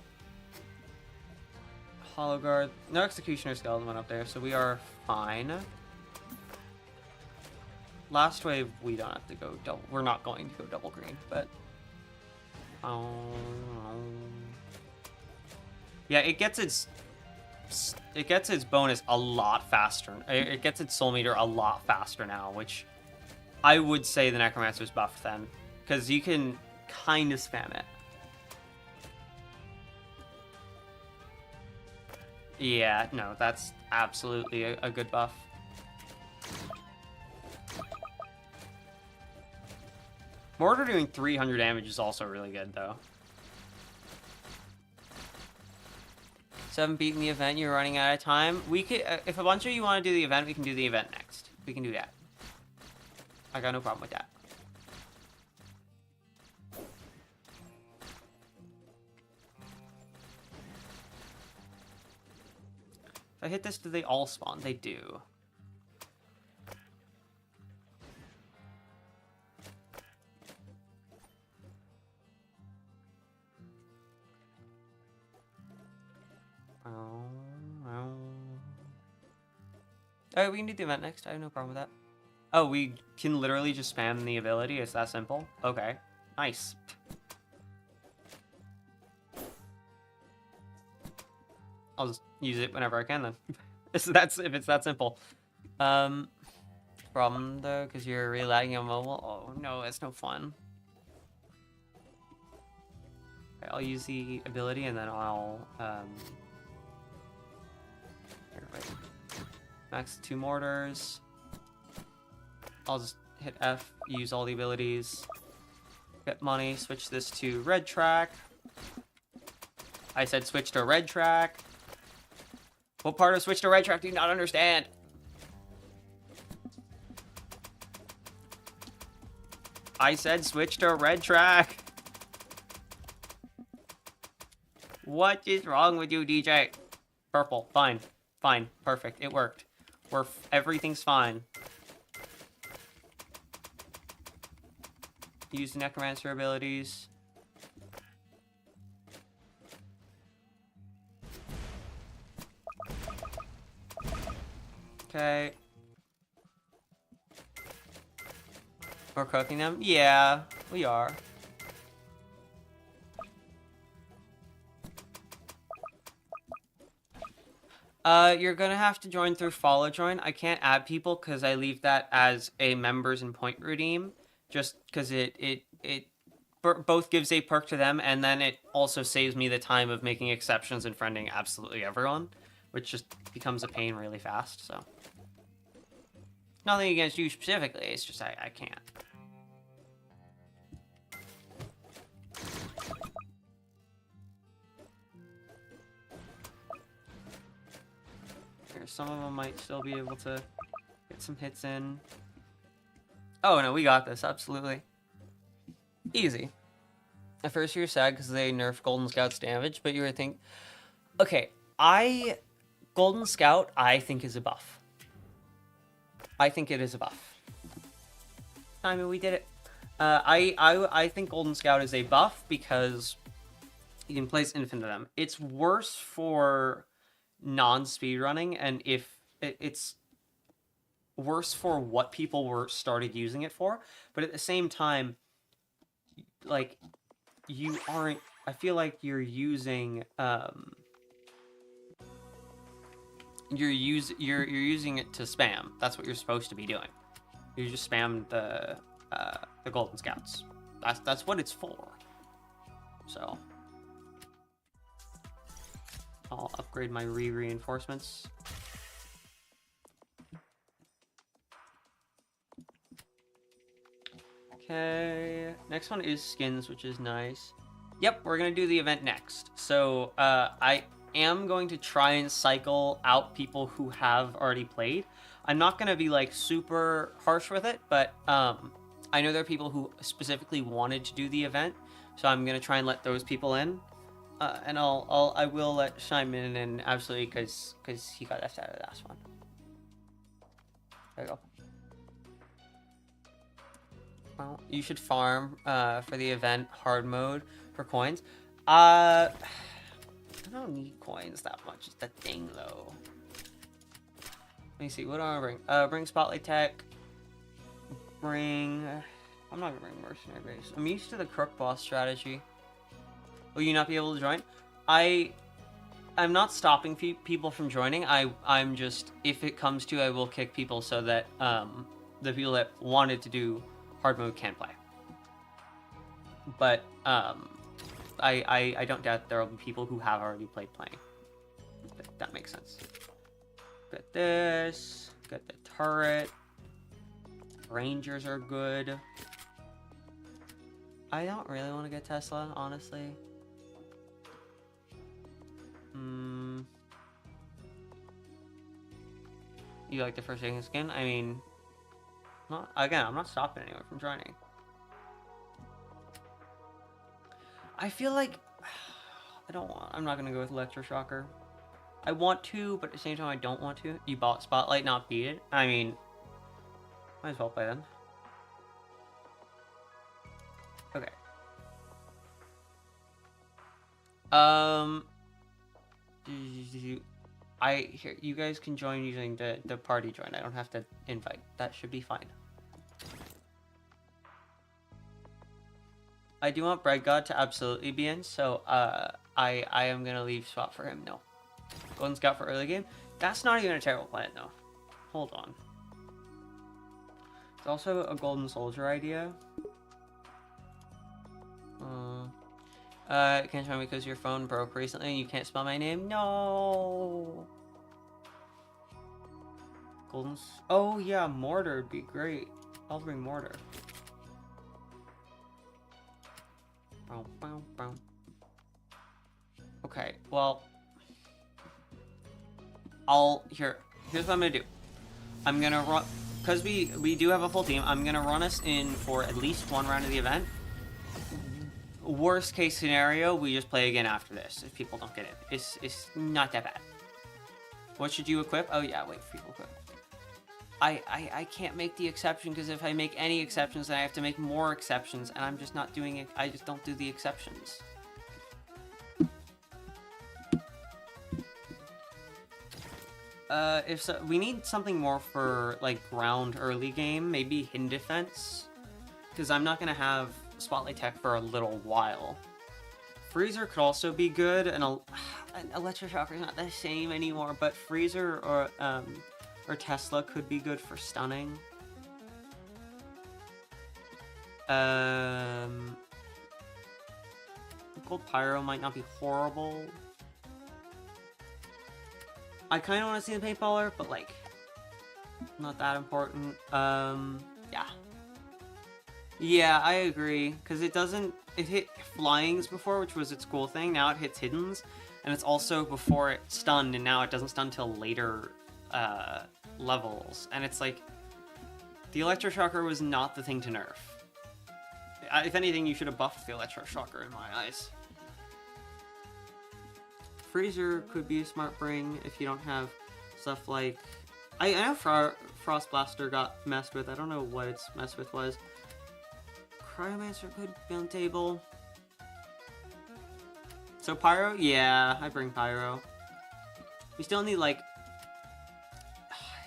Hollow Guard, no Executioner Skeleton went up there, so we are fine. Last wave, we don't have to go double. We're not going to go double green, but yeah, it gets its bonus a lot faster. It gets its soul meter a lot faster now, which I would say the Necromancer's buffed then, because you can kind of spam it. Yeah, no, that's absolutely a good buff. Mortar doing 300 damage is also really good, though. 7 beating the event, you're running out of time. We could, if a bunch of you want to do the event, we can do the event next. We can do that. I got no problem with that. If I hit this, do they all spawn? They do. Alright, we can do the event next. I have no problem with that. Oh, we can literally just spam the ability? It's that simple? Okay. Nice. I'll just use it whenever I can then. That's if it's that simple. Problem though, because you're really lagging on mobile. Oh no, it's no fun. Okay, I'll use the ability and then I'll here, wait. Max 2 mortars. I'll just hit F, use all the abilities, get money, switch this to red track. I said switch to red track. What part of switch to red track do you not understand? I said switch to red track. What is wrong with you, DJ? Purple, fine. Fine, perfect, it worked. Everything's fine. Use the necromancer abilities. Okay. We're cooking them? Yeah, we are. You're gonna have to join through follow join. I can't add people because I leave that as a members and point redeem, just because it both gives a perk to them, and then it also saves me the time of making exceptions and friending absolutely everyone, which just becomes a pain really fast. So nothing against you specifically. It's just I can't. Some of them might still be able to get some hits in. Oh no, we got this, absolutely. Easy. At first you were sad because they nerfed Golden Scout's damage, but you were thinking, okay, Golden Scout, I think is a buff. I think it is a buff. I mean, we did it. I think Golden Scout is a buff because you can place infinite of them. It's worse for non-speedrunning, and if it's worse for what people were started using it for, but at the same time, like, you aren't, I feel like you're using you're using it to spam. That's what you're supposed to be doing. You just spam the Golden Scouts. That's what it's for. So I'll upgrade my reinforcements. Okay, next one is skins, which is nice. Yep, we're gonna do the event next. So I am going to try and cycle out people who have already played. I'm not gonna be like super harsh with it, but I know there are people who specifically wanted to do the event, so I'm gonna try and let those people in. And I will let Simon in absolutely because he got left out of the last one. There you go. Well, you should farm for the event hard mode for coins. I don't need coins that much. It's the thing though. Let me see. What do I bring? Bring Spotlight Tech. Bring. I'm not gonna bring Mercenary Base. I'm used to the Crook Boss strategy. Will you not be able to join? I'm not stopping people from joining. I'm just, if it comes to, I will kick people so that the people that wanted to do hard mode can play. But I don't doubt there will be people who have already played playing. That makes sense. Got this. Got the turret. Rangers are good. I don't really want to get Tesla, honestly. You like the first second skin? I mean, I'm not stopping anyone from joining. I feel like I'm not gonna go with Electroshocker. I want to, but at the same time I don't want to. You bought Spotlight, not beat it. I mean, might as well play them. Okay. Here, you guys can join using the party join. I don't have to invite. That should be fine. I do want Bread God to absolutely be in, so I am gonna leave spot for him. No. Golden Scout for early game. That's not even a terrible plan, though. Hold on. It's also a golden soldier idea. Can't tell me because your phone broke recently and you can't spell my name? No! Oh, yeah, mortar would be great. I'll bring mortar. Okay, well... Here's what I'm gonna do. I'm gonna run... Because we do have a full team, I'm gonna run us in for at least one round of the event. Worst case scenario, we just play again after this if people don't get in. It's not that bad. What should you equip? Oh yeah, wait for people equip. I can't make the exception because if I make any exceptions, then I have to make more exceptions, and I'm just not doing it. I just don't do the exceptions. If so, we need something more for like ground early game, maybe hidden defense, because I'm not gonna have Spotlight Tech for a little while. Freezer could also be good, and Electroshocker is not the same anymore, but Freezer or Tesla could be good for stunning. Gold Pyro might not be horrible. I kind of want to see the paintballer, but like, not that important. Yeah. Yeah, I agree, because it hit flyings before, which was its cool thing. Now it hits hiddens, and it's also before it stunned, and now it doesn't stun till later levels. And it's like, the Electroshocker was not the thing to nerf. If anything, you should have buffed the Electroshocker in my eyes. Freezer could be a smart bring if you don't have stuff like... I know Frost Blaster got messed with. I don't know what its messed with was. Cryomancer could be on the table. So Pyro? Yeah, I bring Pyro. We still need like...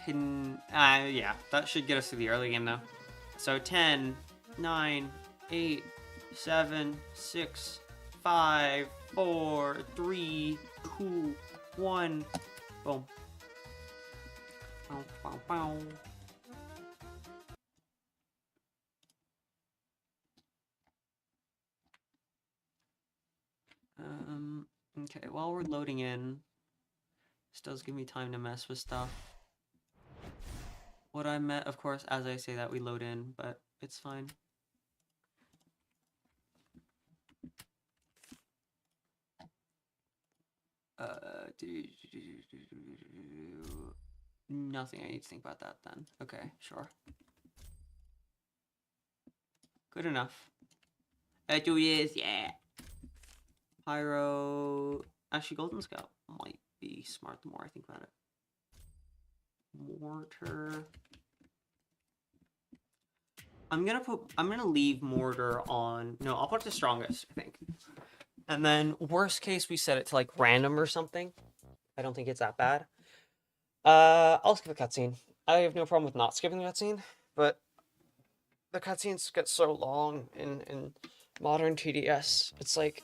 hidden... yeah, that should get us to the early game though. So 10, 9, 8, 7, 6, 5, 4, 3, 2, 1. Boom. Bow, bow, bow. Okay, while we're loading in, this does give me time to mess with stuff. What I meant, of course, as I say that, we load in, but it's fine. Nothing. I need to think about that then. Okay, sure. Good enough. It is, yeah. Pyro. Actually, Golden Scout might be smart the more I think about it. Mortar. I'm gonna leave Mortar on. No, I'll put it to strongest, I think. And then worst case, we set it to like random or something. I don't think it's that bad. I'll skip a cutscene. I have no problem with not skipping the cutscene, but the cutscenes get so long in modern TDS. It's like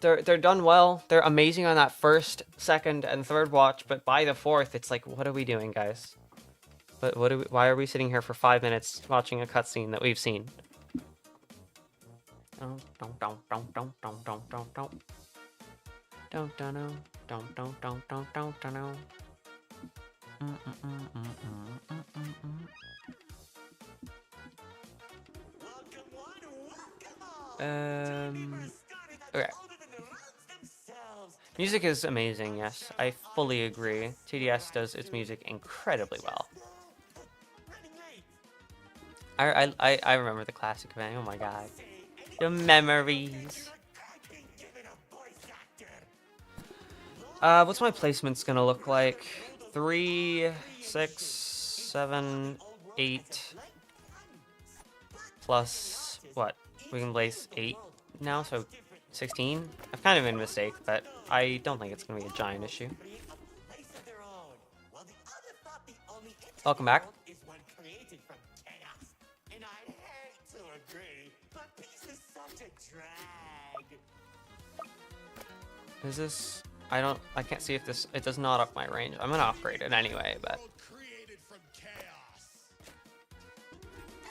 they're done well. They're amazing on that first, second, and third watch, but by the fourth, it's like, what are we doing, guys? But why are we sitting here for 5 minutes watching a cutscene that we've seen? Okay. Music is amazing, yes. I fully agree. TDS does its music incredibly well. I remember the classic event. Oh my god. The memories. What's my placements gonna look like? 3, 6, 7, 8. Plus, what? We can place 8 now, so 16? I've kind of made a mistake, but I don't think it's gonna be a giant issue. Welcome back. Is this... I can't see if this, it does not up my range. I'm gonna upgrade it anyway, but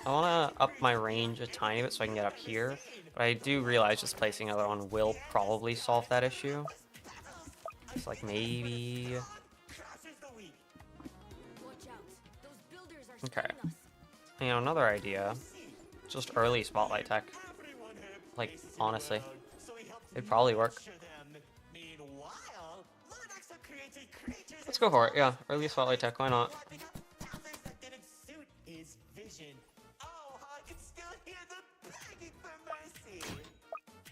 I wanna up my range a tiny bit so I can get up here. But I do realize just placing another one will probably solve that issue. It's like maybe. Okay. You know, another idea. Just early spotlight tech. Like, honestly. It'd probably work. Let's go for it, yeah. Early spotlight tech, why not?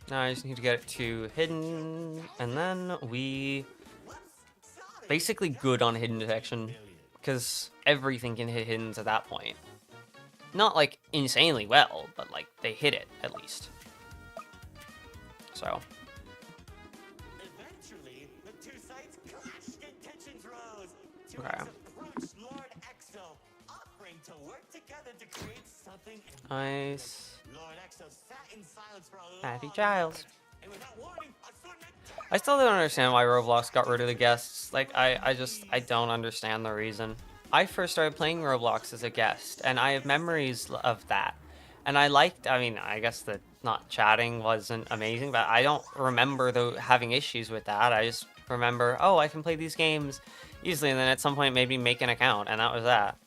Now I just need to get it to hidden, and then we basically good on hidden detection, because everything can hit hiddens at that point. Not like insanely well, but like they hit it at least. So. Okay. Nice. Happy Giles. I still don't understand why Roblox got rid of the guests. Like, I don't understand the reason. I first started playing Roblox as a guest, and I have memories of that. And I liked, I mean, I guess the not chatting wasn't amazing, but I don't remember having issues with that. I just remember, oh, I can play these games easily, and then at some point maybe make an account, and that was that.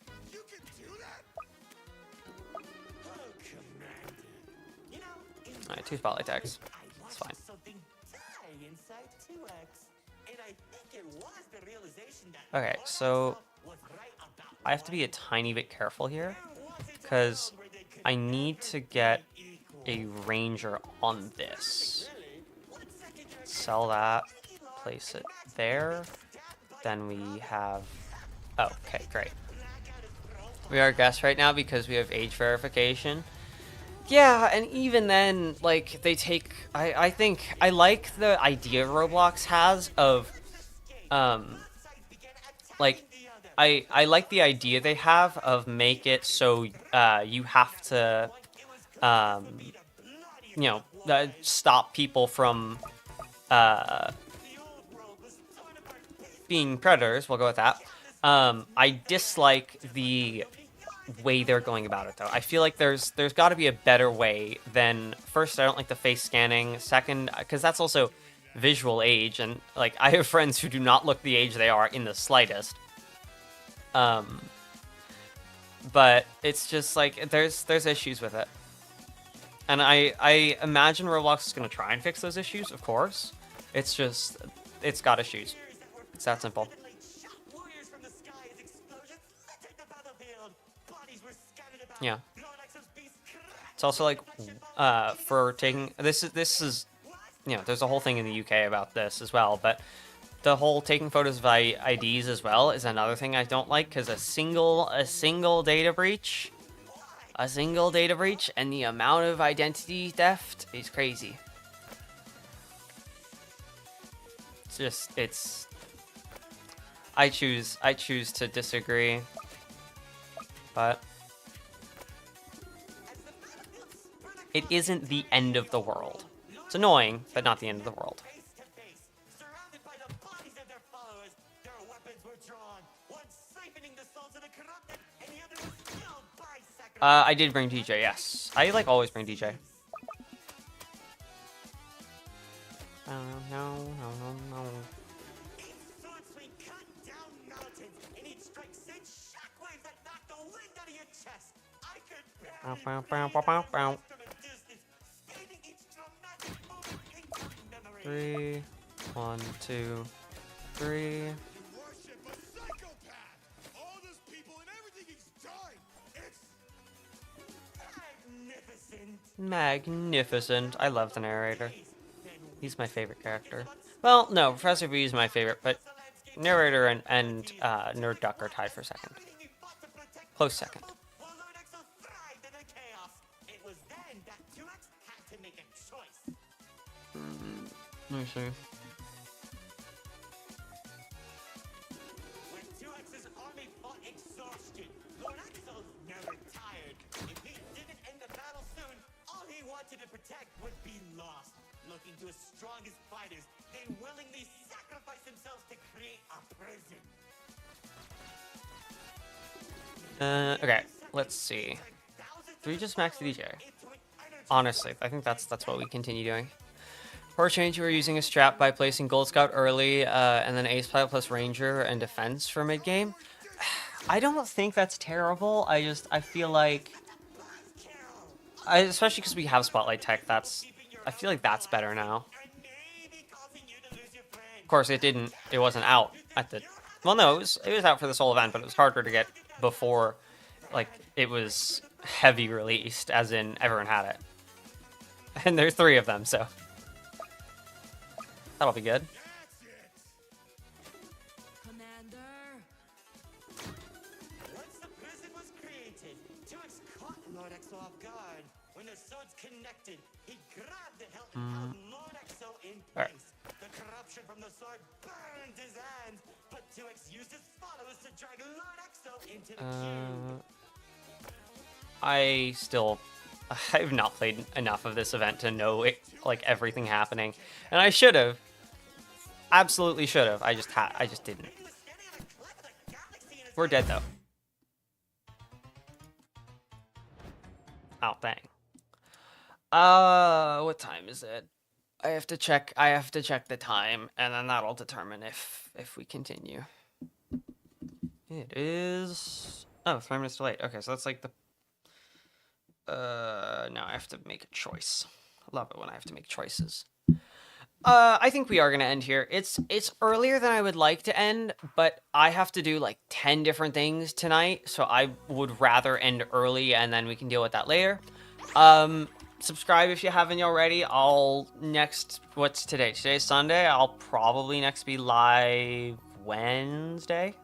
Alright, 2 spotlight tags. It's fine. Okay, so I have to be a tiny bit careful here, because I need to get a ranger on this. Sell that, place it there. Then we have, oh, okay, great. We are guests right now because we have age verification. Yeah, and even then, like, they take, I think, I like the idea Roblox has of, like, I like the idea they have of make it so, you have to, you know, stop people from, being predators, we'll go with that. I dislike the way they're going about it, though. I feel like there's got to be a better way than, first, I don't like the face scanning, second, because that's also visual age, and like I have friends who do not look the age they are in the slightest. But it's just like there's issues with it, and I imagine Roblox is going to try and fix those issues, of course. It's just, it's got issues. It's that simple. Yeah. It's also like, for taking, this is, you know, there's a whole thing in the UK about this as well, but the whole taking photos of IDs as well is another thing I don't like, because a single data breach, and the amount of identity theft is crazy. It's just, I choose to disagree, but it isn't the end of the world. It's annoying, but not the end of the world. I did bring DJ, yes. I like always bring DJ. No. Three, 1, 2, 3. Magnificent. I love the narrator. He's my favorite character. Well, no, Professor V is my favorite, but narrator and Nerd Duck are tied for second. Close second. Let me see. looking to as strong as fighters. They willingly sacrifice themselves to create a prison. Okay, let's see. Do we just max the DJ? Honestly, I think that's what we continue doing. For change, you were using a strap by placing Gold Scout early, and then Ace Pilot plus Ranger and Defense for mid game. I don't think that's terrible. I feel like, especially because we have Spotlight Tech. I feel like that's better now. Of course, it wasn't out at the. Well, no, it was out for this whole event, but it was harder to get before, like, it was heavy released, as in everyone had it. And there's 3 of them, so that'll be good. Commander. Once the prison was created, Tuix caught Lord Exo off guard. When the swords connected, he grabbed the hilt and held Lord Exo in place. Right. The corruption from the sword burned his hands, but Tuix used his followers to drag Lord Exo into the cube. I've not played enough of this event to know it, like, everything happening, and I should have. Absolutely should have. I just didn't. We're dead though. Oh, dang. What time is it? I have to check the time, and then that'll determine if we continue. It is 3 minutes too late. Okay, so that's like the now I have to make a choice. I love it when I have to make choices. I think we are going to end here. It's earlier than I would like to end, but I have to do like 10 different things tonight, so I would rather end early and then we can deal with that later. Subscribe if you haven't already. What's today? Today's Sunday. I'll probably next be live Wednesday.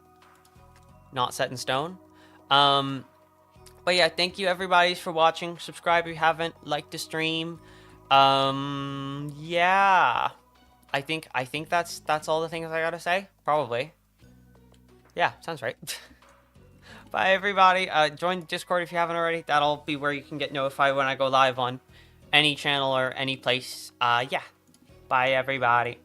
Not set in stone. But yeah, thank you everybody for watching. Subscribe if you haven't. Like the stream. Yeah. I think that's all the things I gotta say. Probably. Yeah, sounds right. Bye everybody. Join Discord if you haven't already. That'll be where you can get notified when I go live on any channel or any place. Yeah. Bye everybody.